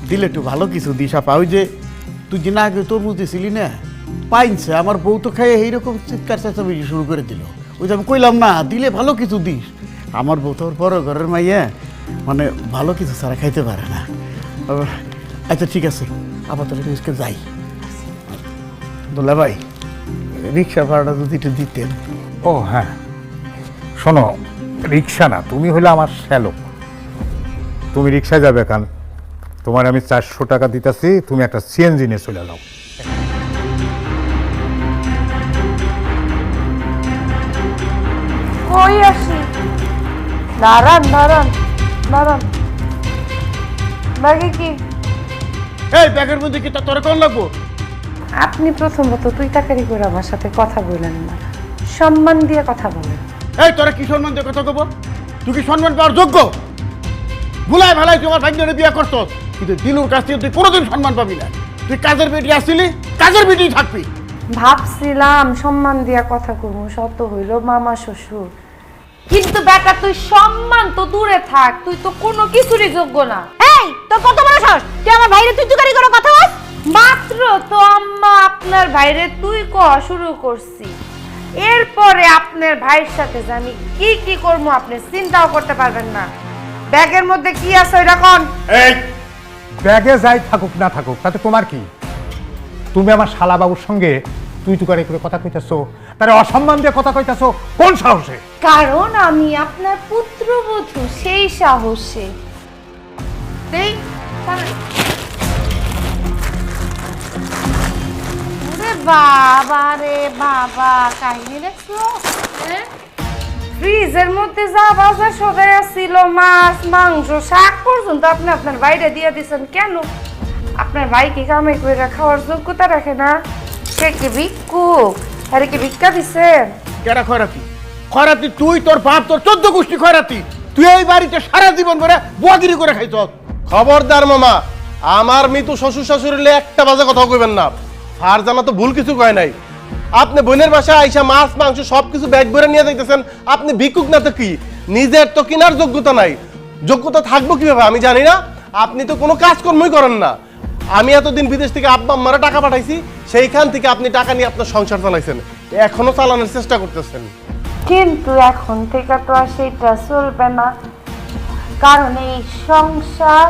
দিলে একটু ভালো কিছু দিস আপা। ওই যে তুই যে না আগে তরমুজ দিছিলি না, পাইনছে আমার বউ তো খাইয়ে এইরকম চিৎকার চেঁচামেচি শুরু করে দিল। ওই যে আমি কইলাম না, দিলে ভালো কিছু দিস। আমার বউ তোর বড় ঘরের মাইয়া, মানে ভালো কিছু ছাড়া খাইতে পারে না। আচ্ছা ঠিক আছে, আপাতত রিক্সা যাই। দোলা ভাই, রিক্সা ভাড়াটা যদি একটু দিতেন। ও হ্যাঁ, শোনো, রিক্সা না, তুমি হলে আমার শ্যালক। তুমি রিক্সায় যাবে কেন? তোমার আমি 400 টাকা দিতেছি, তুমি একটা সিএনজি নিয়ে চলে যাও। কই আসি? দাঁড়ান দাঁড়ান দাঁড়ান, ব্যাগে কি? এই ব্যাগের মধ্যে কি তোর কোন লাগবো? আপনি প্রথমত তুই তাকারি করে আমার সাথে কথা বলেন না, সম্মান দিয়ে কথা বলেন। এই তোরা কি সম্মান দিয়ে কথা কব? তুই কি সম্মান পাওয়ার যোগ্য? ভুলাই ভালাই তুই আমার ভাগ্যরে বিয়ে করছ, কিন্তু দিলুর কাছ থেকে তুই কোনোদিন সম্মান পাবি না। তুই কাজের বেটি আসছিলি, কাজের বেটি থাকবি। ভাবছিলাম সম্মান দিয়া কথা কমু, শত হইল মামা শ্বশুর, কিন্তু বেটা তুই সম্মান তো দূরে থাক, তুই তো কোনো কিছুরই যোগ্য না। এই তোর কত বড় সাহস, তুই আমার ভাইরে তুই তুকারি করে কথা বল? মাত্র তো আম্মা আপনার ভাইরে তুই কওয়া শুরু করছি, এরপরে আপনার ভাইয়ের সাথে যে আমি কি কি করবো আপনি চিন্তাও করতে পারবেন না। ব্যাগের মধ্যে কি আছে ওইটা কোন? এই ব্যাগে যাই থাকুক না থাকুক তাতে তোমার কি? তুমি আমার শালাবাবুর সঙ্গে তুই তুকারি করে কথা কইতাছো, তারে অসম্মান দিয়ে কথা কইতাছো কোন সাহসে? কারণ আমি আপনার পুত্রবধূ, সেই সাহসে। দেই বাবা রে বাবা, কাহিনী দেখছো? ফ্রিজের মধ্যে যা বাজার সদাই ছিল, মাছ মাংস শাক পর্যন্ত আপনি আপনার বাইরে দিয়ে দিচ্ছেন কেন? আপনার ভাই কি কামাই করে খাওয়ার যোগ্যতা রাখে না? সে কি ভিক্ষুক? আরে কি ভিক্ষা দিচ্ছেন? কেরা খয়রাতি? খয়রাতি তুই, তোর বাপ, তোর 14 গোষ্ঠী খয়রাতি। তুই এই বাড়িতে সারা জীবন ধরে বুয়াগিরি করে খাইছ। খবরদার মামা, আমার মৃত্যু শ্বশুর শাশুড়ি একটা বাজে কথা কইবেন না। আর জানা তো ভুল কিছু কয় নাই। আপনি বোনের বাসায় আইসা মাছ মাংস সবকিছু ব্যাগ ভরে নিয়ে যাইতেছেন, আপনি ভিক্ষুক না তো কি? নিজের তো কেনার যোগ্যতা নাই, যোগ্যতা থাকবো কিভাবে আমি জানি না। আপনি তো কোনো কাজকর্মই করেন না। আমি এতদিন বিদেশ থেকে আব্বা আম্মারা টাকা পাঠাইছি, সেইখান থেকে আপনি টাকা নিয়ে আপনার সংসার চালাইছেন, এখনো চালানোর চেষ্টা করতেছেন। কিন্তু এখন থেকে তো আর সেটা চলবে না, কারণ এই সংসার,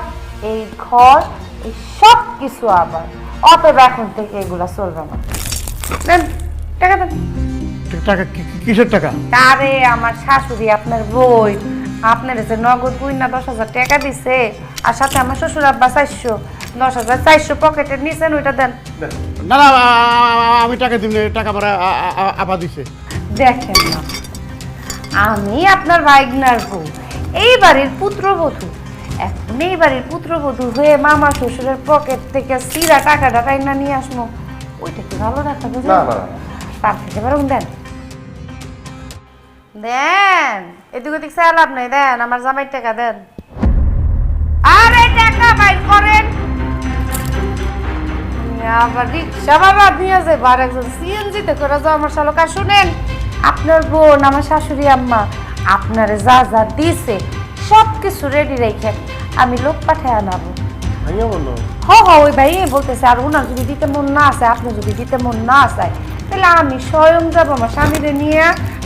এই ঘর, এই সব কিছু আবার, অতএব এখন থেকে এগুলা চলবে না। দেন টাকা দেন। টাকা কিসের টাকা? আরে আমার শাশুড়ি আপনার বই আপনার যে নগদ গুইনা 10,000 টাকা দিছে, আর সাথে আমার শ্বশুর আব্বা 400, 10,400 পকেটে নিছেন, ওইটা দেন। না না, আমি টাকা দিন, টাকা ভাড়া আপা দিছে। দেখেন না, আমি আপনার ভাইগনার বউ, এই বাড়ির পুত্রবধূ, এখন এই বাড়ির পুত্রবধূ হয়ে মামা শ্বশুরের পকেট থেকে সিরা টাকাটা টাইনা নিয়ে আসবো, ওইটা কি ভালো রাখা বুঝলেন? তার থেকে বরং দেন দেন, এদিক ওদিক চাই লাভ নেই, দেন আমার জামাই টাকা দেন। আরে টাকা বাইর করেন, আবার রিক্সা বাবা নিয়ে যাবো, আর একজন সিএনজিতে করে যাও আমার শালক। আর শুনেন, আপনার বোন আমার শাশুড়ি আম্মা আপনারে যা যা দিছে সব কিছু রেডি রেখে আমি লোক পাঠায় আনাবো। হ হ, ওই ভাই বলতেছে, আর ওনার যদি দিতে মন না আছে, আপনি যদি দিতে মন না চায়, তাহলে আমি স্বয়ং যাবো আমার স্বামীরে নিয়ে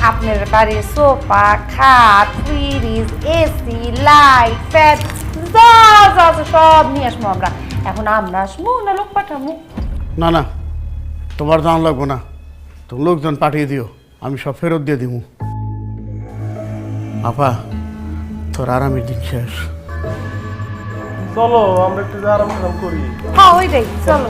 আপনার বাড়ির সোফা, খাট, ফ্রিজ, এসি, লাইট, ফ্যান যা যা আছে সব নিয়ে আসবো আমরা। এখন আমরা আসবো না লোক পাঠাবো? না না, তোমার দাম লাগবো না, তুমি লোকজন পাঠিয়ে দিও, আমি সব ফেরত দিয়ে দিব। আপা, তোর আরামের দিন শেষ। চলো আমরা একটু আরাম করি। হ্যাঁ ওইটাই, চলো।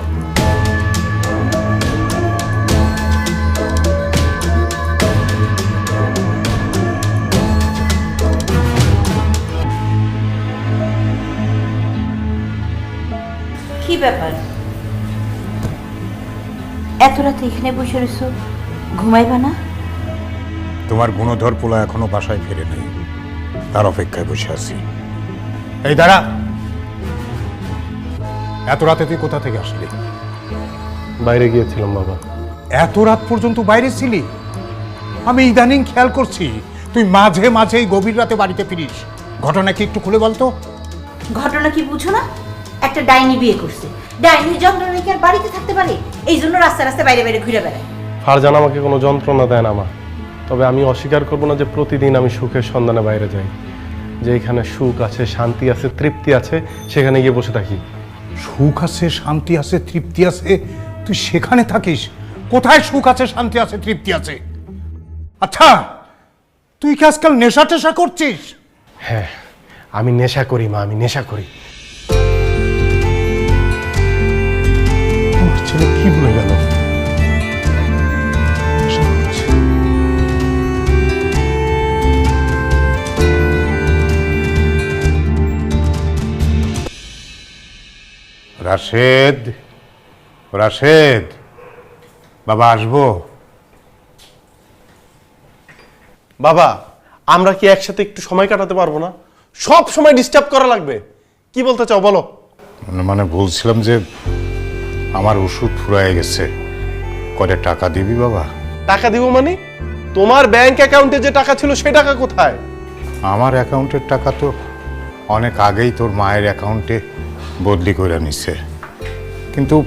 ব্যাপার এত রাতে এখানে বসে রয়েছো, ঘুমাইবা না? তোমার গুণধর পোলা এখনো বাসায় ফিরে নেই, তার অপেক্ষায় বসে আছি। এই দাঁড়া, এত রাতে তুই কোথা থেকে আসলি? বাইরে গিয়েছিলাম বাবা। এত রাত পর্যন্ত বাইরে ছিলি? আমি ইদানিং খেয়াল করছি তুই মাঝে মাঝেই গভীর রাতে বাড়িতে ফিরিস। ঘটনা কি একটু খুলে বলতো? ঘটনা কি বুঝো না? একটা ডাইনি বিয়ে করছে, ডাইনি যন্ত্রণা কি আর বাড়িতে থাকতে পারে? এই জন্য রাস্তা রাস্তায় বাইরে বাইরে ঘুরে বেড়ায়। ফারজানা আমাকে কোনো যন্ত্রণা দেয় না মা, তবে আমি অস্বীকার করব না যে প্রতিদিন আমি সুখের সন্ধানে বাইরে যাই। যেখানে সুখ আছে, শান্তি আছে, তৃপ্তি আছে, সেখানে গিয়ে বসে থাকি। সুখ আছে, শান্তি আছে, তৃপ্তি আছে, তুই সেখানে থাকিস? কোথায় সুখ আছে, শান্তি আছে, তৃপ্তি আছে? আচ্ছা, তুই কি আজকাল নেশা টেশা করছিস? হ্যাঁ, আমি নেশা করি মা, আমি নেশা করি। আমার ছেলে কি ভুলে গেল? নেশা করছে। রাশেদ, রাশেদ, বাবা আসবো? বাবা, আমরা কি একসাথে একটু সময় কাটাতে পারবো না? সব সময় ডিস্টার্ব করা লাগবে? কি বলতে চাও বলো? মানে বলছিলাম যে আমার ওষুধ ফুরায় গেছে, কয়টা টাকা দিবি বাবা? টাকা দিব মানে? তোমার ব্যাংক অ্যাকাউন্টে যে টাকা ছিল সে টাকা কোথায়? আমার অ্যাকাউন্টের টাকা তো অনেক আগেই তোর মায়ের অ্যাকাউন্টে বদলি করে নিছে, কিন্তু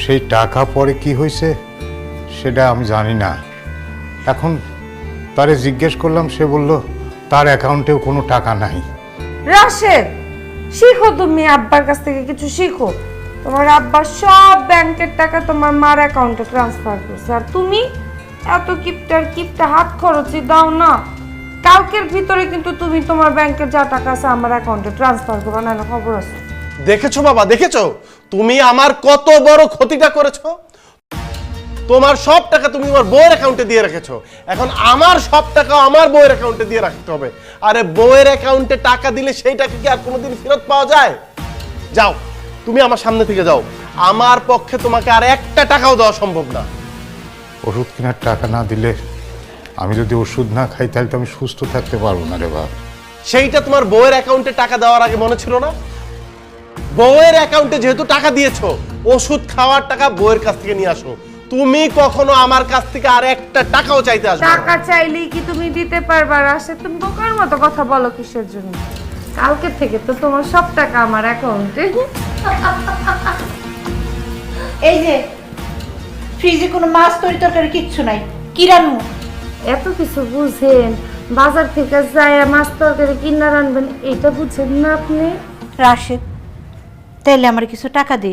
সেই টাকা পরে কি হয়েছে সেটা আমি জানি না। এখন তারে জিজ্ঞেস করলাম, সে বলল তার অ্যাকাউন্টেও কোনো টাকা নাই। রাশেদ, শিখো, তুমি আব্বার কাছ থেকে কিছু শিখো। তোমার আব্বা সব ব্যাংকের টাকা তোমার মার অ্যাকাউন্টে ট্রান্সফার করছে, আর তুমি এত কিপটা হাত খরচই দাও না। কালকের ভিতরে কিন্তু তুমি তোমার ব্যাংকের যা টাকা আছে আমার অ্যাকাউন্টে ট্রান্সফার করবে, না খবর আছে। দেখেছো বাবা, দেখেছো তুমি আমার কত বড় ক্ষতিটা করেছো? তোমার সব টাকা তুমি তোমার বউয়ের অ্যাকাউন্টে দিয়ে রেখেছো, এখন আমার সব টাকা আমার বউয়ের অ্যাকাউন্টে দিয়ে রাখতে হবে। আরে বউয়ের অ্যাকাউন্টে টাকা দিলে সেই টাকা কি আর কোনোদিন ফেরত পাওয়া যায়? যাও, তুমি আমার সামনে থেকে যাও, আমার পক্ষে তোমাকে আর একটা টাকাও দেওয়া সম্ভব না। ওষুধ কেনার টাকা না দিলে, আমি যদি ওষুধ না খাই তাহলে তো আমি সুস্থ থাকতে পারবো না রে বাপ। সেইটা তোমার বউয়ের অ্যাকাউন্টে টাকা দেওয়ার আগে মনে ছিল না? বউয়ের অ্যাকাউন্টে যেহেতু টাকা দিয়েছো, ওষুধ খাওয়ার টাকা বউয়ের কাছ থেকে নিয়ে আসো। তুমি কখনো আমার কাছ থেকে আর একটা টাকাও চাইতে আসবে না। টাকা চাইলেই কি তুমি দিতে পারবা? রাশেদ, তুমি বোকার মতো কথা বলো কিসের জন্য? কালকে থেকে তো তোমার সব টাকা আমার অ্যাকাউন্টে। এই যে ফ্রিজে কোনো মাছ তরকারি কিচ্ছু নাই, কি রান্না? এত কিছু বুঝেন, বাজার থেকে যায় মাছ তরকারি কিনা রানবেন, এটা বুঝেন না আপনি? রাশেদ, তাইলে আমার কিছু টাকা দে,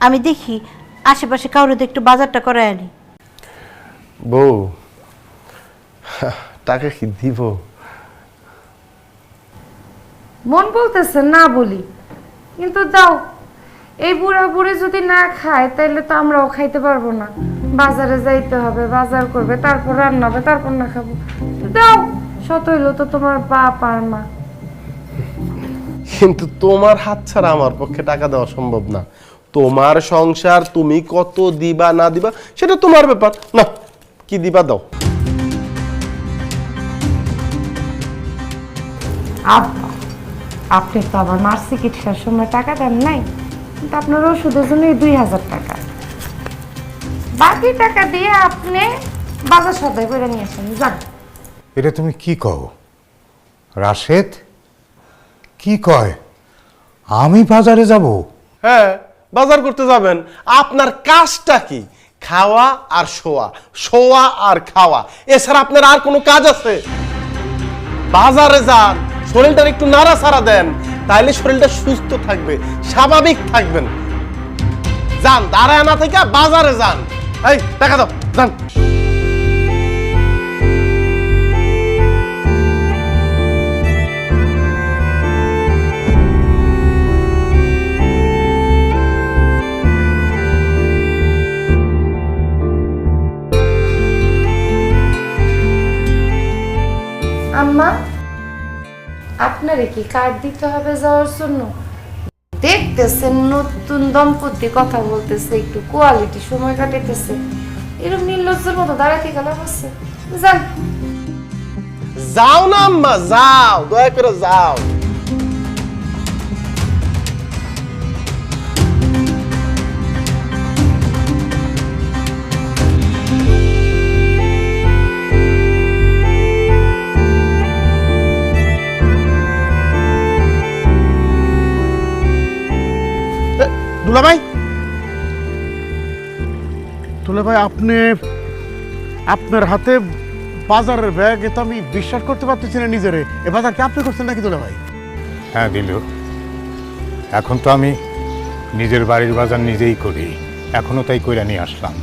আমি দেখি আশেপাশে কাউরে একটু বাজারটা করে আনি। বউ, টাকা কি দিব? মন বলতেছে না বলি, কিন্তু দাও। এই বুড়া বুড়ি যদি না খায় তাইলে তো আমরাও খাইতে পারবো না। বাজারে যাইতে হবে, বাজার করবে, তারপর রান্না হবে, তারপর না খাবো। দাও, শত হইলো তো তোমার বাপ আর মা। কিন্তু তোমার হাত ছাড়া আমার পক্ষে টাকা দেওয়া সম্ভব না। তোমার সংসার, তুমি কত দিবা না দিবা সেটা তোমার ব্যাপার। না, কি দিবা দাও। আব্বা, আপনি তো আবার মার চিকিৎসার সময় টাকা দেন নাই, কিন্তু আপনার ওষুধের জন্য 2000 টাকা। বাকি টাকা দিয়ে আপনি বাজার সদাই করে নিয়ে আসেন, যান। এটা তুমি কি কও রাশেদ? কি কয় আমি বাজারে যাব? হ্যাঁ, বাজার করতে যাবেন। আপনার কাজটা কি? খাওয়া আর শোয়া, শোয়া আর খাওয়া, এছাড়া আপনার আর কোনো কাজ আছে? বাজারে যান, শরীরটার একটু নাড়াচাড়া দেন, তাইলে শরীরটা সুস্থ থাকবে, স্বাভাবিক থাকবেন। যান, দাঁড়ায় না থেকে বাজারে যান। এই টাকা দাও, যান। আম্মা, আপনারে কি কার্ড দিতে হবে যাওয়ার জন্য? দেখতে দেখতেছেন নতুন দম্পতি কথা বলতেছে, একটু কোয়ালিটি সময় কাটাইতেছে, এরকম নির্লজ্জের মতো দাঁড়াতে গেলে বসছে। যান। যাও না আম্মা, যাও, দয়া করে যাও। দুলাভাই, দুলাভাই, আপনি আপনার হাতে বাজারের ব্যাগ, এ তো আমি বিশ্বাস করতে পারতেছি না নিজেরে। এ বাজার কি আপনি করছেন নাকি দুলাভাই? হ্যাঁ দিলু, এখন তো আমি নিজের বাড়ির বাজার নিজেই করি, এখনো তাই কইরা নিয়ে আসলাম।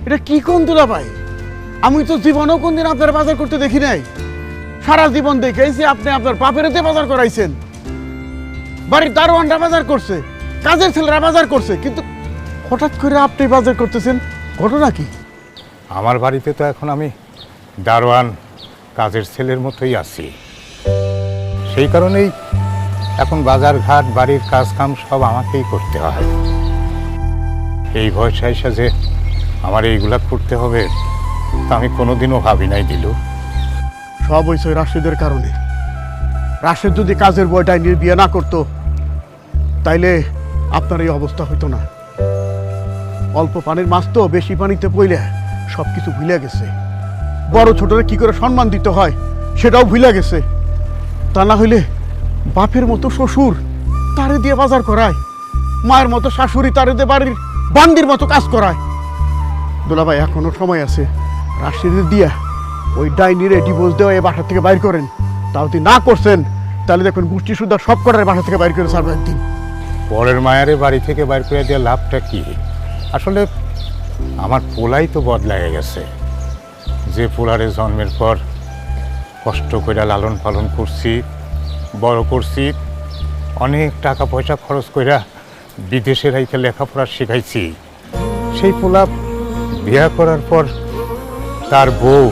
এটা কি কোন দুলাভাই? আমি তো জীবনেও কোনদিন আপনার বাজার করতে দেখি নাই। সারা জীবন দেখেছি আপনি আপনার বাপের হাতে বাজার করাইছেন, বাড়ির দারোয়ানরা বাজার করছে, কাজের ছেলেরা বাজার করছে, কিন্তু হঠাৎ করে আপনি বাজার করতেছেন, ঘটনা কি? আমার বাড়িতে তো এখন আমি দারোয়ান কাজের ছেলের মতোই আছি, সেই কারণেই এখন বাজার ঘাট বাড়ির কাজ কাম সব আমাকেই করতে হয়। এই বয়সে এসে যে আমার এইগুলা করতে হবে তা আমি কোনোদিনও ভাবি নাই দিলু। সব হয়েছে রাশেদের কারণে। রাশেদ যদি কাজের বয়টায় নিয়ে বিয়ে না করতো তাইলে আপনার এই অবস্থা হইতো না। অল্প পানির মাছ তো বেশি পানিতে পইলে সব কিছু ভুলে গেছে। বড় ছোটরে কি করে সম্মান দিতে হয় সেটাও ভুলে গেছে। তা না হইলে বাপের মতো শ্বশুর তারে দিয়ে বাজার করায়, মায়ের মতো শাশুড়ি তারে দিয়ে বাড়ির বান্দির মতো কাজ করায়। দুলাভাই, এখনো সময় আছে, রাশেদের দিয়া ওই ডাইনিরে ডিভোর্স দেওয়া এই বাসা থেকে বাইর করেন। তাও যদি না করছেন তাহলে দেখুন গোষ্ঠী সুদ্ধা সব করার বাসা থেকে বাইর করে ছাড়বে একদিন। পরের মায়ারে বাড়ি থেকে বাইর করে দেওয়ার লাভটা কি? আসলে আমার পোলাই তো বদলায় গেছে। যে পোলারে জন্মের পর কষ্ট করে লালন পালন করছি, বড় করছি, অনেক টাকা পয়সা খরচ করে বিদেশে রাইতে লেখাপড়া শেখাইছি, সেই পোলা বিয়ে করার পর তার বউ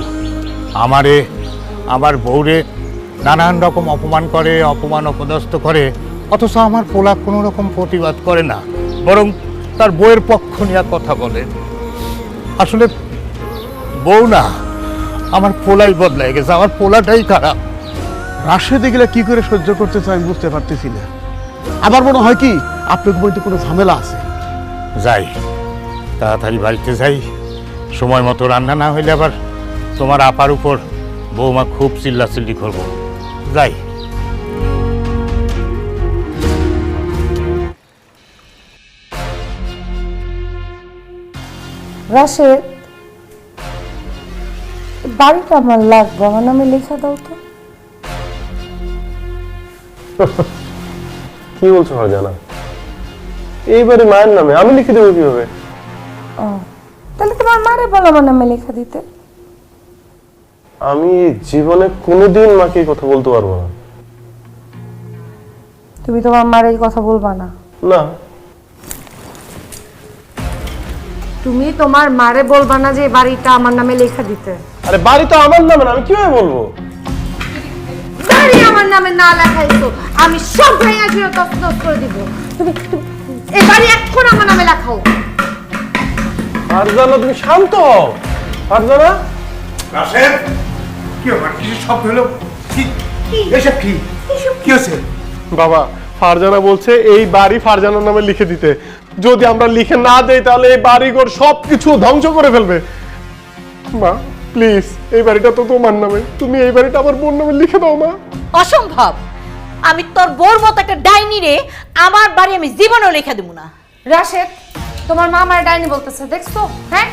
আমার বউরে নানান রকম অপমান করে, অপমান অপদস্থ করে, অথচ আমার পোলা কোনো রকম প্রতিবাদ করে না, বরং তার বউয়ের পক্ষ নিয়ে কথা বলে। আসলে বউ না, আমার পোলাই বদলাই গেছে, আমার পোলাটাই খারাপ। রাশেদ এগুলা কি করে সহ্য করতেছে আমি বুঝতে পারতেছি না। আবার মনে হয় কি আপনার বইতে কোনো ঝামেলা আছে। যাই, তাড়াতাড়ি বাড়িতে যাই, সময় মতো রান্না না হইলে আবার তোমার আপার উপর বৌমা খুব চিল্লাচিল্লি করবো। যাই। রাশেদ, বাড়িটা আমার লাগবে, আমার নামে লেখা দাও তো। কি বলছো ফারজানা? এইবারে মায়ের নামে আমি লিখে দেবো কিভাবে? তাহলে তোমার মারে বলো আমার নামে লেখা দিতে। আমি জীবনে কোনোদিন মাকে এই কথা বলতে পারবো না। তুমি তোমার মার এই কথা বলবা না? না। তুমি তোমার মারে বলবা না যে বাড়িটা আমার নামে লেখা দিতে? আরে বাড়ি তো আমার নামে না, আমি কিভাবে বলবো? বাড়ি আমার নামে না লেখাইছো আমি সব ভেঙে চুরে তছনছ করে দিব। তুমি এই বাড়ি এখন আমার নামে লেখাও। ফারজানা, তুমি শান্ত হও। ফারজানা, রাশেদ, কি ব্যাপার? কিছু শব্দ হলো? কি এসব? কি কি হচ্ছে? বাবা, ফারজানা বলছে এই বাড়ি ফারজানার নামে লিখে দিতে। যদি আমরা লিখে না দেই তাহলে এই বাড়িঘর সবকিছু ধ্বংস করে ফেলবে। মা প্লিজ, এই বাড়িটা তো তোমার নামে, তুমি এই বাড়িটা আমার বোন নামে লিখে দাও মা। অসম্ভব। আমি তোর বোর মতো একটা ডাইনি রে আমার বাড়ি আমি জীবনেও লেখা দেবো না। রাশেদ, তোমার মা আমার ডাইনি বলতেছে, দেখছো? হ্যাঁ,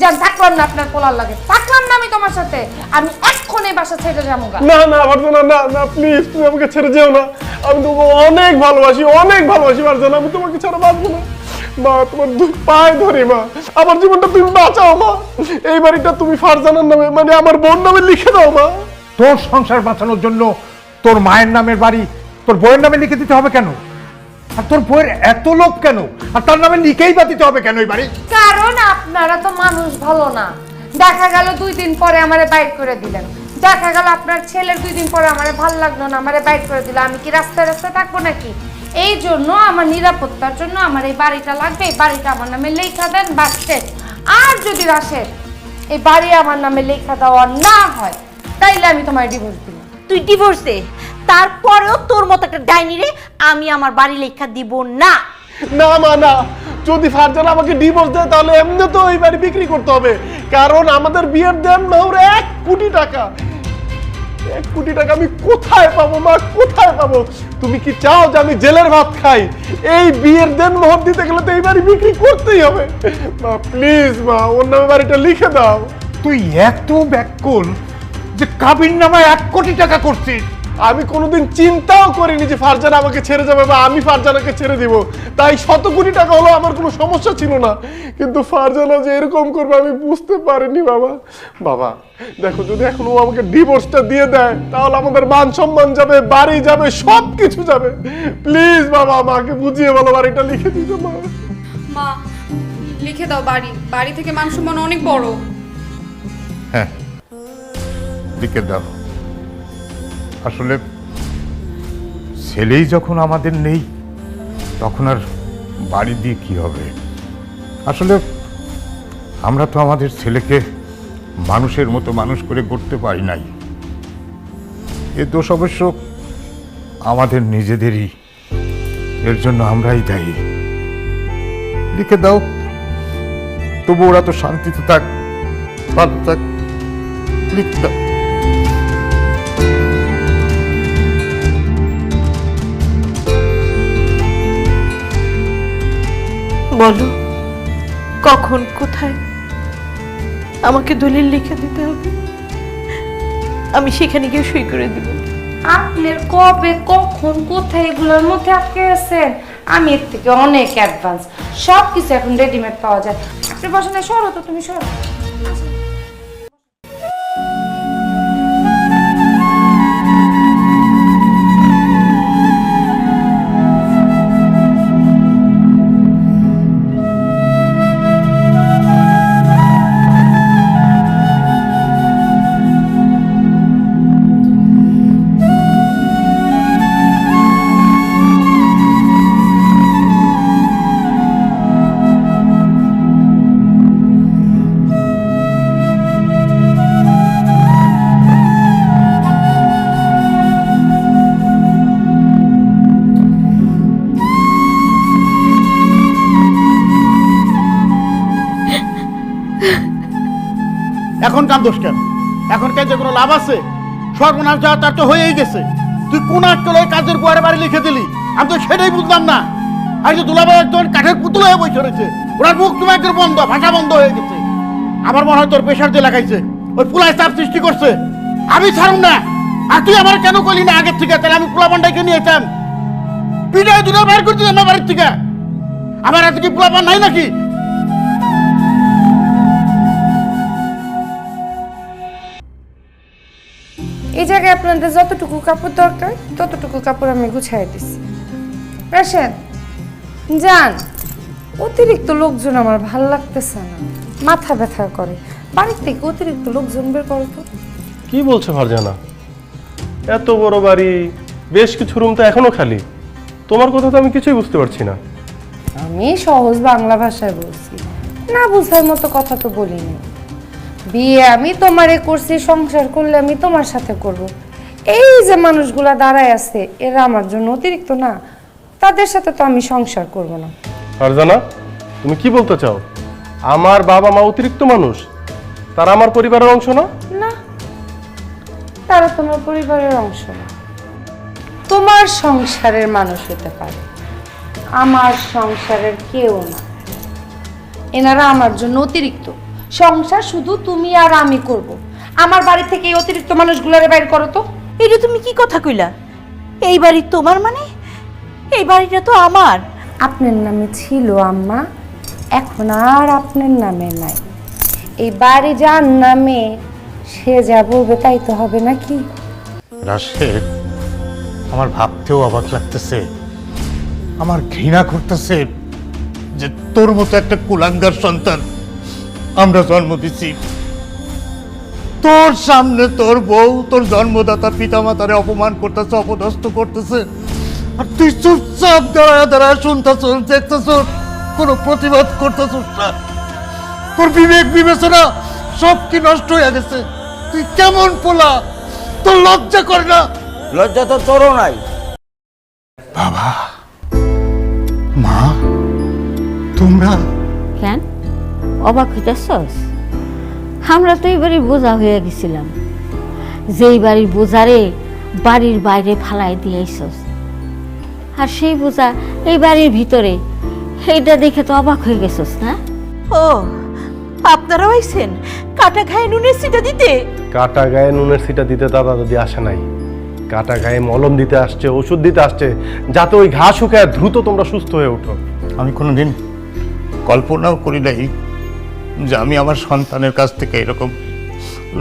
যান, থাকলাম না আপনার পোলার লাগে, থাকলাম না আমি তোমার সাথে। আমি এখন এই বাসা ছেড়ে যাবো। না না ফারজানা, না না প্লিজ, তুমি আমাকে ছেড়ে যেও না। আমি তোমাকে অনেক ভালোবাসি, অনেক ভালোবাসি ফারজানা, আমি তোমাকে ছাড়া বাঁচবো না। মা, তোমার দুই পায়ে ধরে মা, আমার জীবনটা তুমি বাঁচাও মা। এই বাড়িটা তুমি ফারজানার নামে, মানে আমার বোন নামে লিখে দাও মা। তোর সংসার বাঁচানোর জন্য তোর মায়ের নামের বাড়ি তোর বউয়ের নামে লিখে দিতে হবে কেন? আর তোর বউয়ের এত লোভ কেন? আর তার নামে লিখেই বা দিতে হবে কেন এই বাড়ি? কারণ আপনারা তো মানুষ ভালো না। দেখা গেল 2 দিন পরে আমারে বাইট করে দিলেন, দেখা গেল আপনার ছেলের 2 দিন পরে আমারে ভাল লাগলো না, আমারে বাইট করে দিল। আমি কি রাস্তায় রাস্তায় থাকবো নাকি? এই জন্য আমার নিরাপত্তার জন্য আমার এই বাড়িটা লাগবে, এই বাড়িটা আমার নামে লেখা দেন, বাসছে। আর যদি রাশেদ এই বাড়ি আমার নামে লেখা দেওয়া না হয় তাইলে আমি তোমার ডিভোর্স দিব। তুই ডিভোর্স দে, তারপরেও তোর মতো একটা ডাইনিরে আমি আমার বাড়ি লেখা দিব না। না মা না, যদি ফারজানা আমাকে ডিভোর্স দেয় তাহলে এমনি তো এই বাড়ি বিক্রি করতে হবে, কারণ আমাদের বিয়ের দেন মাহুর 1 কোটি টাকা। 1 কোটি টাকা আমি কোথায় পাবো মা, কোথায় পাবো? তুমি কি চাও যে আমি জেলের ভাত খাই? এই বিয়ের দেন মোহর দিতে গেলে তো এই বাড়ি বিক্রি করতেই হবে। মা প্লিজ মা, ওর নামে বাড়িটা লিখে দাও। তুই এত ব্যাকুল যে কাবির নামায় 1 কোটি টাকা করছিস। আমি কোনোদিন চিন্তাও করিনি যে ফারজানা আমাকে ছেড়ে যাবে বা আমি ফারজানাকে ছেড়ে দিব, তাই 100 কোটি টাকা হলো আমার কোনো সমস্যা ছিল না, কিন্তু ফারজানা যে এরকম করবে আমি বুঝতে পারিনি বাবা। বাবা দেখো, যদি এখন ও আমাকে ডিভোর্সটা দিয়ে দেয় তাহলে আমাদের মান সম্মান যাবে, বাড়ি যাবে, সব কিছু যাবে। প্লিজ বাবা মাকে বুঝিয়ে বলো বাড়িটা লিখে দিতে। মা লিখে দাও বাড়ি, বাড়ি থেকে মান সম্মান অনেক বড়। হ্যাঁ লিখে দাও। আসলে ছেলেই যখন আমাদের নেই তখন আর বাড়ি দিয়ে কি হবে? আসলে আমরা তো আমাদের ছেলেকে মানুষের মতো মানুষ করে গড়তে পারি নাই। এ দোষ অবশ্য আমাদের নিজেদেরই, এর জন্য আমরাই দায়ী। লিখে দাও, তবু ওরা তো শান্তিতে থাক, ভালো থাক। লিখে দাও। বলো কখন কোথায় আমাকে দলিল লিখে দিতে হবে, আমি সেখানে গিয়ে সই করে দেব। আপনার কবে কখন কোথায় এগুলোর মধ্যে আটকে আছেন? আমি এর থেকে অনেক অ্যাডভান্স, সব কিছু এখন রেডিমেড পাওয়া যায়। আপনি বসেন, সরো তো, তুমি সরো। এখন কান্দোস কেন? এখন কাজে কোনো লাভ আছে? সর্বনাশ যা তার তো হয়েই গেছে। তুই কোন আটকলে কাজের বুয়ারে বাড়ি লিখে দিলি, আমি তো সেটাই বুঝলাম না। আর যে দুলাভাই একজন কাঠের পুতুল হয়ে বসে রয়েছে, ওনার মুখ তুমি একদম বন্ধ, ভাষা বন্ধ হয়ে গেছে। আমার মনে হয় তোর প্রেশার দিয়ে লাগাইছে, ওই পুলায় চাপ সৃষ্টি করছে। আমি ছাড়ুন না। আর তুই আমার কেন করলি না আগের থেকে? তাহলে আমি পোলাপানটাকে নিয়ে যেতাম, পিঠায় দুটো বের করে দিতাম আমার বাড়ির থেকে। আমার এত কি পোলাপান নাই নাকি? এই জায়গায় আপনাদের যতটুকু কাপড় দরকার ততটুকু কাপড় আমি গুছাই দিছি। রাশেদ যান, অতিরিক্ত লোকজন আমার ভাল লাগতেছে না, মাথা ব্যথা করে। বাড়ির থেকে অতিরিক্ত লোকজন বের করো তো। কি বলছো ফারজানা? এত বড় বাড়ি, বেশ কিছু রুম তো এখনো খালি, তোমার কথা তো আমি কিছুই বুঝতে পারছি না। আমি সহজ বাংলা ভাষায় বলছি, না বুঝার মতো কথা তো বলিনি। বিয়ে আমি তোমারে করছি, সংসার করলে আমি তোমার সাথে করব। এই যে মানুষগুলা দাঁড়ায় আছে এরা আমার জন্য অতিরিক্ত না, তাদের সাথে তো আমি সংসার করব না। ফারজানা তুমি কি বলতে চাও? আমার বাবা মা অতিরিক্ত মানুষ, তারা আমার পরিবারের অংশ না? না, তারা তোমার পরিবারের অংশ না। তোমার সংসারের মানুষ হতে পারে, আমার সংসারের কেউ না। এনারা আমার জন্য অতিরিক্ত। সংসার শুধু তুমি আর আমি করব। আমার বাড়ি থেকে এই অতিরিক্ত মানুষগুলোরে বাইর করো তো। এটা তুমি কি কথা কইলা? এই বাড়ি তোমার মানে? এই বাড়িটা তো আমার। আপনার নামে ছিল আম্মা, এখন আর আপনার নামে নাই। এই বাড়ি যার নামে সে যা বলবে তাই তো হবে নাকি? রাশেদ, আমার ভাবতেও অবাক লাগতেছে, আমার ঘৃণা করতেছে যে তোর মতো একটা কুলাঙ্গার সন্তান আমরা জন্ম দিছি। তোর সামনে তোর বউ তোর জন্মদাতা পিতামাতারে অপমান করতেছে, অপদস্থ করতেছে, আর তুই চুপচাপ দাঁড়ায় দাঁড়ায় শুনতেছস, দেখতেছস, কোনো প্রতিবাদ করতেছস না। তোর বিবেক বিবেচনা সব কি নষ্ট হয়ে গেছে? তুই কেমন পোলা, তোর লজ্জা করে না? লজ্জা তো তোরও নাই। বাবা, মা, তোমরা কেন অবাক হইতেছস? আমরা তো এই বাড়ির বোঝা হয়ে গেছিলাম, যেই বাড়ির বোঝারে বাড়ির বাইরে ফালাই দিয়েছস, আর সেই বোঝা এই বাড়ির ভিতরে, সেইটা দেখে তো অবাক হয়ে গেছস না? ও, আপনারাও আইছেন কাটা খায় নুনের সিটা দিতে? কাটা গায়ে নুনের সিটা দিতে দাদা দাদি আসে নাই, কাটা গায়ে মলম দিতে আসছে, ওষুধ দিতে আসছে, যাতে ওই ঘা শুকায় দ্রুত তোমরা সুস্থ হয়ে ওঠো। আমি কোনোদিন কল্পনাও করি নাই যে আমি আমার সন্তানের কাছ থেকে এরকম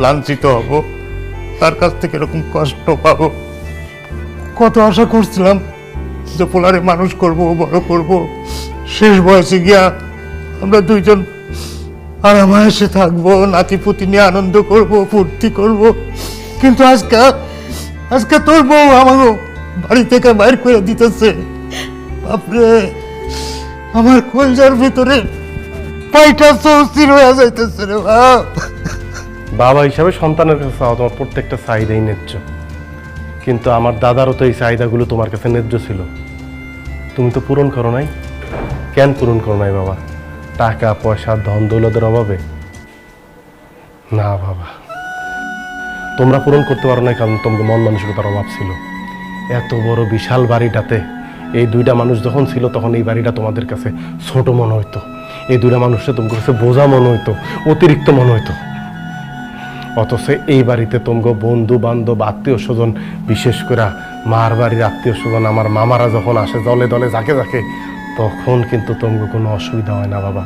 লাঞ্ছিত হব, তার কাছ থেকে এরকম কষ্ট পাবো। কত আশা করছিলাম যে পোলারে মানুষ করব, বড় করব, শেষ বয়সে গিয়া আমরা দুইজন আরামায়েশে থাকবো, নাতি পুতি নিয়ে আনন্দ করব, ফুর্তি করব। কিন্তু আজকে তোর বউ আমারও বাড়ি থেকে বাইর করে দিতেছে। বাপরে, আমার কলজার ভিতরে পাইটা চৌচির হয়ে যাইতেছে রে বাপ। বাবা হিসাবে সন্তানের কাছে চাওয়া তোমার প্রত্যেকটা চাহিদাই ন্যায্য, কিন্তু আমার দাদারও তো এই চাহিদাগুলো তোমার কাছে ন্যায্য ছিল, তুমি তো পূরণ করো নাই। কেন পূরণ করো নাই বাবা? টাকা পয়সা ধন দৌলতের অভাবে? না বাবা, তোমরা পূরণ করতে পারো না কারণ তোমাকে মন মানসিকতার অভাব ছিল। এত বড় বিশাল বাড়িটাতে এই দুইটা মানুষ যখন ছিল তখন এই বাড়িটা তোমাদের কাছে ছোট মনে হইতো, এই দুইটা মানুষটা তোমার কাছে বোঝা মনে হইতো, অতিরিক্ত মনে হইতো। অথচ এই বাড়িতে তোমগো বন্ধু বান্ধব আত্মীয় স্বজন, বিশেষ করে মার বাড়ির আত্মীয় স্বজন আমার মামারা যখন আসে দলে দলে যাকে যাকে, তখন কিন্তু তোমগো কোনো অসুবিধা হয় না বাবা।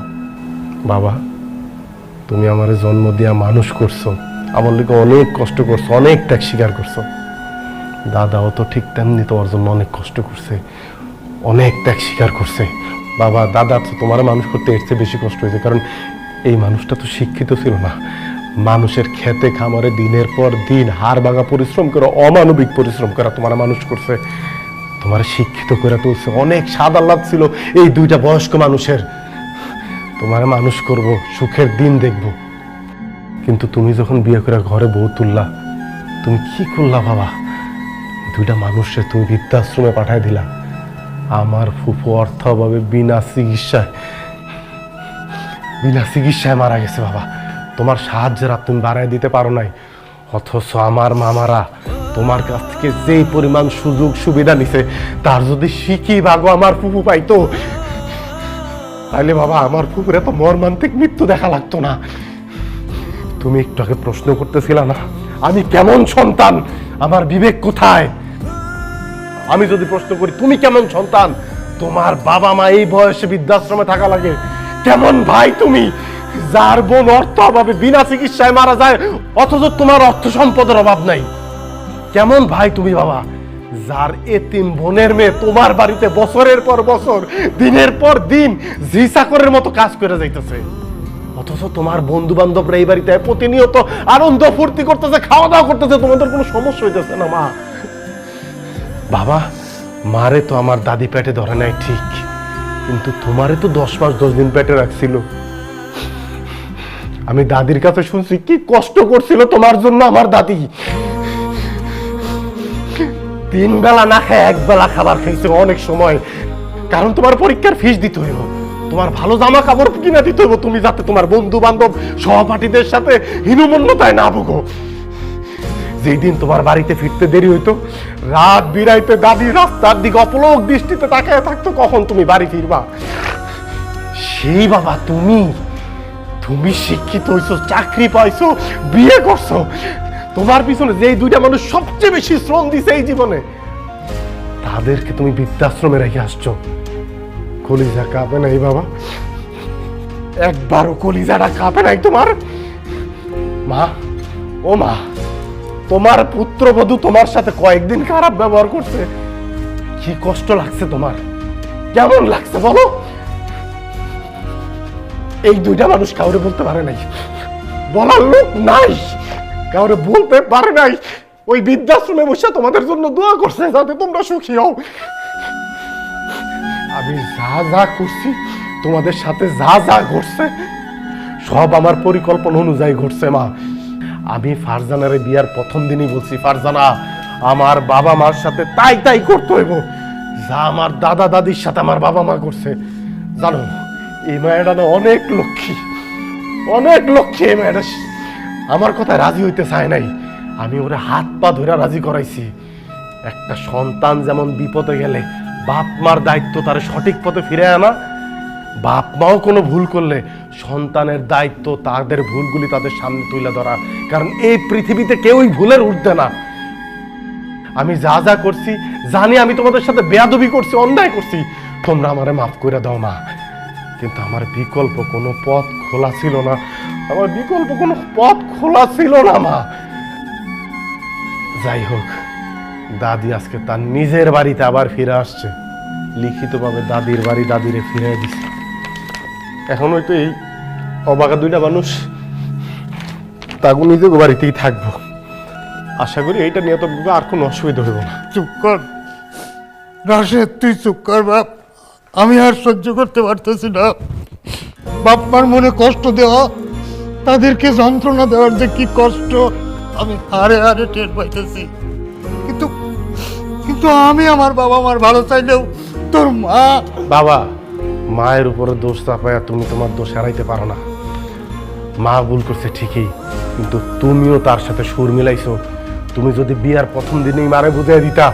বাবা, তুমি আমার জন্ম দিয়া মানুষ করছো, আমার লিগে অনেক কষ্ট করছো, অনেক ত্যাগ স্বীকার করছো। দাদাও তো ঠিক তেমনি তোমার জন্য অনেক কষ্ট করছে, অনেক ত্যাগ স্বীকার করছে। বাবা, দাদা তো তোমার মানুষ করতে এর চেয়ে বেশি কষ্ট হয়েছে, কারণ এই মানুষটা তো শিক্ষিত ছিল না। মানুষের খেতে খামারে দিনের পর দিন হাড় ভাঙা পরিশ্রম করে, অমানবিক পরিশ্রম করা তোমার মানুষ করছে, তোমার শিক্ষিত করে তুলছে। অনেক স্বাদ আহ্লাদ ছিল এই দুইটা বয়স্ক মানুষের, তোমার মানুষ করব, সুখের দিন দেখব। কিন্তু তুমি যখন বিয়ে করে ঘরে বউ তুললা, তুমি কি করলা বাবা? দুইটা মানুষের তুমি বৃদ্ধাশ্রমে পাঠায় দিলা। আমার ফুফু অর্থ অভাবে বিনা চিকিৎসায় মারা গেছে বাবা। তোমার সাহায্যের হাত তুমি বাড়াই দিতে পারো নাই, অথচ আমার মামারা তোমার কাছ থেকে যেই পরিমাণ সুযোগ সুবিধা নিছে, তার যদি শিখি ভাগো আমার ফুফু পাইতো, তাইলে বাবা আমার ফুফুর এত মর্মান্তিক মৃত্যু দেখা লাগতো না। তুমি একটু আগে প্রশ্ন করতেছিলা না আমি কেমন সন্তান, আমার বিবেক কোথায়? আমি যদি প্রশ্ন করি তুমি কেমন সন্তান, তোমার বাবা মা এই বয়সে বৃদ্ধাশ্রমে থাকা লাগে, কেমন ভাই তুমি যার বোন অর্থ অভাবে বিনা চিকিৎসায় মারা যায়, অথচ তোমার অর্থ সম্পদের অভাব নাই? কেমন ভাই তুমি বাবা যার এতিম বোনের মেয়ে তোমার বাড়িতে বছরের পর বছর দিনের পর দিন জি চাকরের মতো কাজ করে যাইতেছে, অথচ তোমার বন্ধু বান্ধবরা এই বাড়িতে প্রতিনিয়ত আনন্দ ফুর্তি করতেছে, খাওয়া দাওয়া করতেছে, তোমাদের কোনো সমস্যা হইতেছে না মা? বাবা, মারে তো আমার দাদি পেটে ধরে নাই ঠিক, কিন্তু তোমারে তো 10 মাস 10 দিন পেটে রাখছিল। আমি দাদির কাছে শুনছি কি কষ্ট করছিল তোমার জন্য আমার দাদি। 3 বেলা না খায় 1 বেলা খাবার খাইছে অনেক সময়, কারণ তোমার পরীক্ষার ফিস দিতে হইব, তোমার ভালো জামা কাপড় কিনা দিতে হইব, তুমি যাতে তোমার বন্ধু বান্ধব সহপাঠীদের সাথে হীনমন্যতায় না ভোগো। যেই দিন তোমার বাড়িতে ফিরতে দেরি হইতো, রাত বিরাইতে দাদি রাস্তার দিকে অপলক দৃষ্টিতে তাকায় থাকতো কখন তুমি বাড়ি ফিরবা। সেই বাবা তুমি শিক্ষিত হইছো, চাকরি পাইছো, বিয়ে করছো, তোমার পিছনে যেই দুইটা মানুষ সবচেয়ে বেশি শ্রম দিছে এই জীবনে, তাদেরকে তুমি বৃদ্ধাশ্রমে রেখে আসছো। কলিজা কাঁপে নাই বাবা? একবারও কলিজাটা কাঁপে নাই তোমার? মা, ও মা, তোমার পুত্রবধূ তোমার সাথে কয়েকদিন খারাপ ব্যবহার করছে, কি কষ্ট লাগছে তোমার? কেমন লাগছে বলো? এই দুইটা মানুষ কাউরে বলতে পারে নাই, বলার লোক নাই, কাউরে বলতে পারে নাই। ওই বৃদ্ধাশ্রমে বসে তোমাদের জন্য দোয়া করছে যাতে তোমরা সুখী হও। আমি যা যা করছি, তোমাদের সাথে যা যা ঘটছে, সব আমার পরিকল্পনা অনুযায়ী ঘটছে মা। আমি ফারজানারে বিয়ার প্রথম দিনই বলছি, ফারজানা আমার বাবা মার সাথে তাই তাই করতে হইব যা আমার দাদা দাদির সাথে আমার বাবা মা করছে। জানো এই মেয়েটা না অনেক লক্ষ্মী, অনেক লক্ষ্মী। এই মেয়েটা আমার কথায় রাজি হইতে চায় নাই, আমি ওরে হাত পা ধরে রাজি করাইছি। একটা সন্তান যেমন বিপদে গেলে বাপ মার দায়িত্ব তার সঠিক পথে ফিরে আনা, বাপ মাও কোনো ভুল করলে সন্তানের দায়িত্ব তাদের ভুলগুলি তাদের সামনে তুলে ধরা, কারণ এই পৃথিবীতে কেউই ভুলের ঊর্ধ্বে না। আমি যা যা করছি জানি আমি তোমাদের সাথে বেয়াদবি করছি, অন্যায় করছি, তোমরা আমারে মাফ করে দাও মা। কিন্তু আমার বিকল্প কোনো পথ খোলা ছিল না, আমার বিকল্প কোনো পথ খোলা ছিল না মা। যাই হোক, দাদি আজকে তার নিজের বাড়িতে আবার ফিরে আসছে, লিখিতভাবে দাদির বাড়ি দাদিরে ফিরে দিছে। এখন হয়তো এই অবাগা দুইটা মানুষ তাকে নিজের বাড়িতেই থাকবো। আশা করি এইটা নিয়ে তো আর কোনো অসুবিধা হইব না। চুপ কর রাশেদ, তুই চুপ কর বাপ। আমি আর সহ্য করতে পারতেছি না। বাপ মার মনে কষ্ট দেওয়া, তাদেরকে যন্ত্রণা দেওয়ার যে কি কষ্ট আমি হারে হারে টের পাইতেছি। কিন্তু কিন্তু আমি আমার বাবা মার ভালো চাইলেও তোর মা। বাবা মায়ের উপরে দোষ চাপায়া তুমি তোমার দোষ এড়াইতে পারো না। মা ভুল করছে ঠিকই, কিন্তু তুমিও তার সাথে সুর মিলাইছো। তুমি যদি বিয়ার প্রথম দিনেই মারে বুঝিয়ে দিতা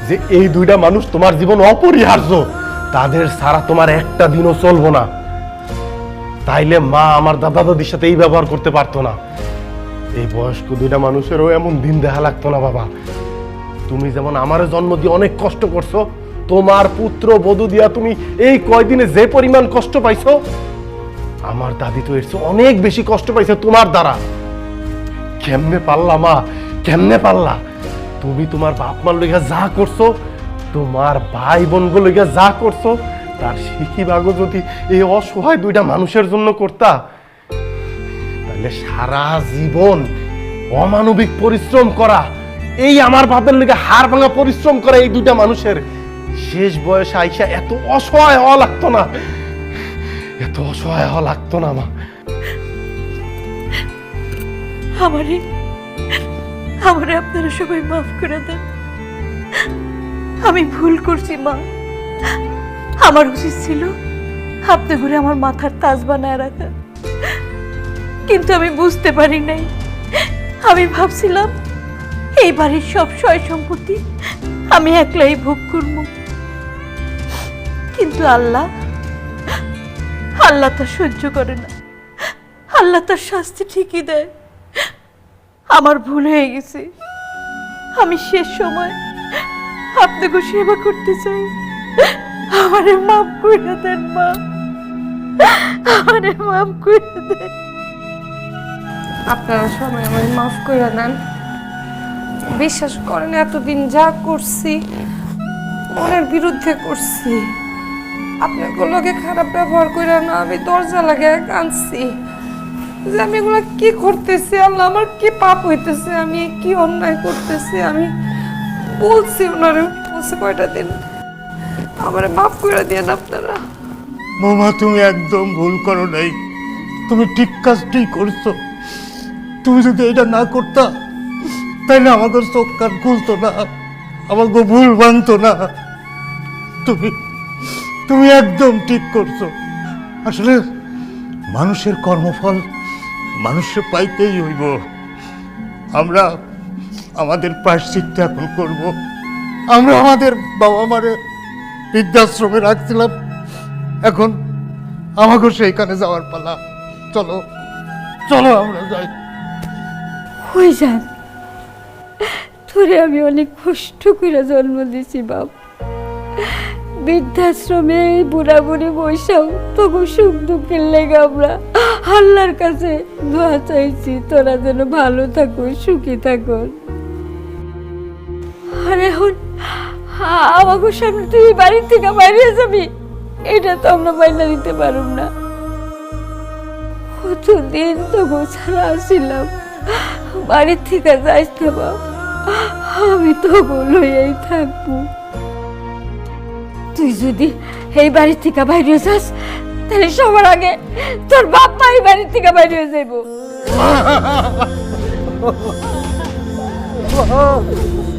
যে এই দুইটা মানুষ তোমার জীবন অপরিহার্য, তাদের ছাড়া তোমার একটা দিনও চলবো না, তাইলে মা আমার দাদা দাদির সাথে এই ব্যবহার করতে পারতো না। এই বয়স্ক দুইটা মানুষেরও এমন দিন দেখা লাগতো না বাবা। তুমি যেমন আমারও জন্ম দিয়ে অনেক কষ্ট করছো, তোমার পুত্র বধূ দিয়া তুমি এই কয়দিনে যে পরিমাণ কষ্ট পাইছো, আমার দাদি তো এর চেয়ে অনেক বেশি কষ্ট পাইছে তোমার দ্বারা। কেমনে পারলা মা, কেমনে পারলা? তুমি তোমার বাপ মার লইগা যা করছো, তোমার ভাই বোনগুলো লইগা যা করছো, তার শিখি ভাগও যদি এই অসহায় দুইটা মানুষের জন্য করতা, তাহলে সারা জীবন অমানবিক পরিশ্রম করা, এই আমার বাপের লইগা হাড় ভাঙা পরিশ্রম করা এই দুইটা মানুষের শেষ বয়সে আইসা এত অসহায় হওয়া লাগতো না, এত অসহায় হওয়া লাগতো না মা। আমারে আমারে আপনারা সবাই মাফ করে দেন। আমি ভুল করছি মা। আমার উচিত ছিল আপনি ঘুরে আমার মাথার তাজ বানায় রাখা, কিন্তু আমি বুঝতে পারি নাই। আমি ভাবছিলাম এই বাড়ির সব সয় সম্পত্তি আমি একলাই ভোগ করব, কিন্তু আল্লাহ তা সহ্য করে না। আল্লাহ তার শাস্তি ঠিকই দেয়। আমার ভুল হয়ে গেছে। আমি শেষ সময় আপনাকে সেবা করতে চাই। আমারে মাফ করে দেন মা, আমারে মাফ করে দেন। আপনারা সবাই আমারে মাফ করে দেন। বিশ্বাস করেন এতদিন যা করছি মনের বিরুদ্ধে করছি। আপনাগুলোকে খারাপ ব্যবহার করে না আমি দরজা লাগায় কাঁদছি যে আমি এগুলো কি করতেছি, আল্লাহ আমার কি পাপ হইতেছে, আমি কি অন্যায় করতেছি। আমি বলছি ওনারে, বলছে কয়টা দিন আমার মাফ করে দিয়ে আপনারা। বৌমা তুমি একদম ভুল করো নাই, তুমি ঠিক কাজটাই করছো। তুমি যদি এটা না করতা তাইলে আমাকে চোখ কান খুলতো না, আমাকে ভুল ভাঙতো না। তুমি একদম ঠিক করছো। আসলে মানুষের কর্মফল মানুষের পাইতেই হইব। আমরা আমাদের প্রায়শ্চিত্ত এখন করব। আমরা আমাদের বাবা মারে বৃদ্ধাশ্রমে রাখছিলাম, এখন আমাকে সেইখানে যাওয়ার পালা। চলো চলো আমরা যাই। হয়ে যান, তোরে আমি অনেক কষ্ট করে জন্ম দিছি বাপ। বৃদ্ধাশ্রমে বুড়া বুড়ি বৈশাও তবু সুখ দুঃখের লেগে আমরা আল্লাহর কাছে দোয়া চাইছি তোরা যেন ভালো থাকো, সুখী থাকো। আর এখন আমাকে সামনে তুই বাড়ি থেকে বাইরে যাবি, এটা তো আমরা বাইরে দিতে পারব না। কতদিন তবু ছাড়া আসছিলাম, বাড়ির থেকে যাইস না বাপ, আমি তবু লইয়াই থাকবো। তুই যদি এই বাড়ির থেকে বাইরে যাস তাহলে সবার আগে তোর বাপ মা এই বাড়ির থেকে বাইরে হয়ে যাইব।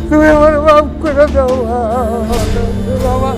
তুমি আমার মাফ করে দাও বাবা।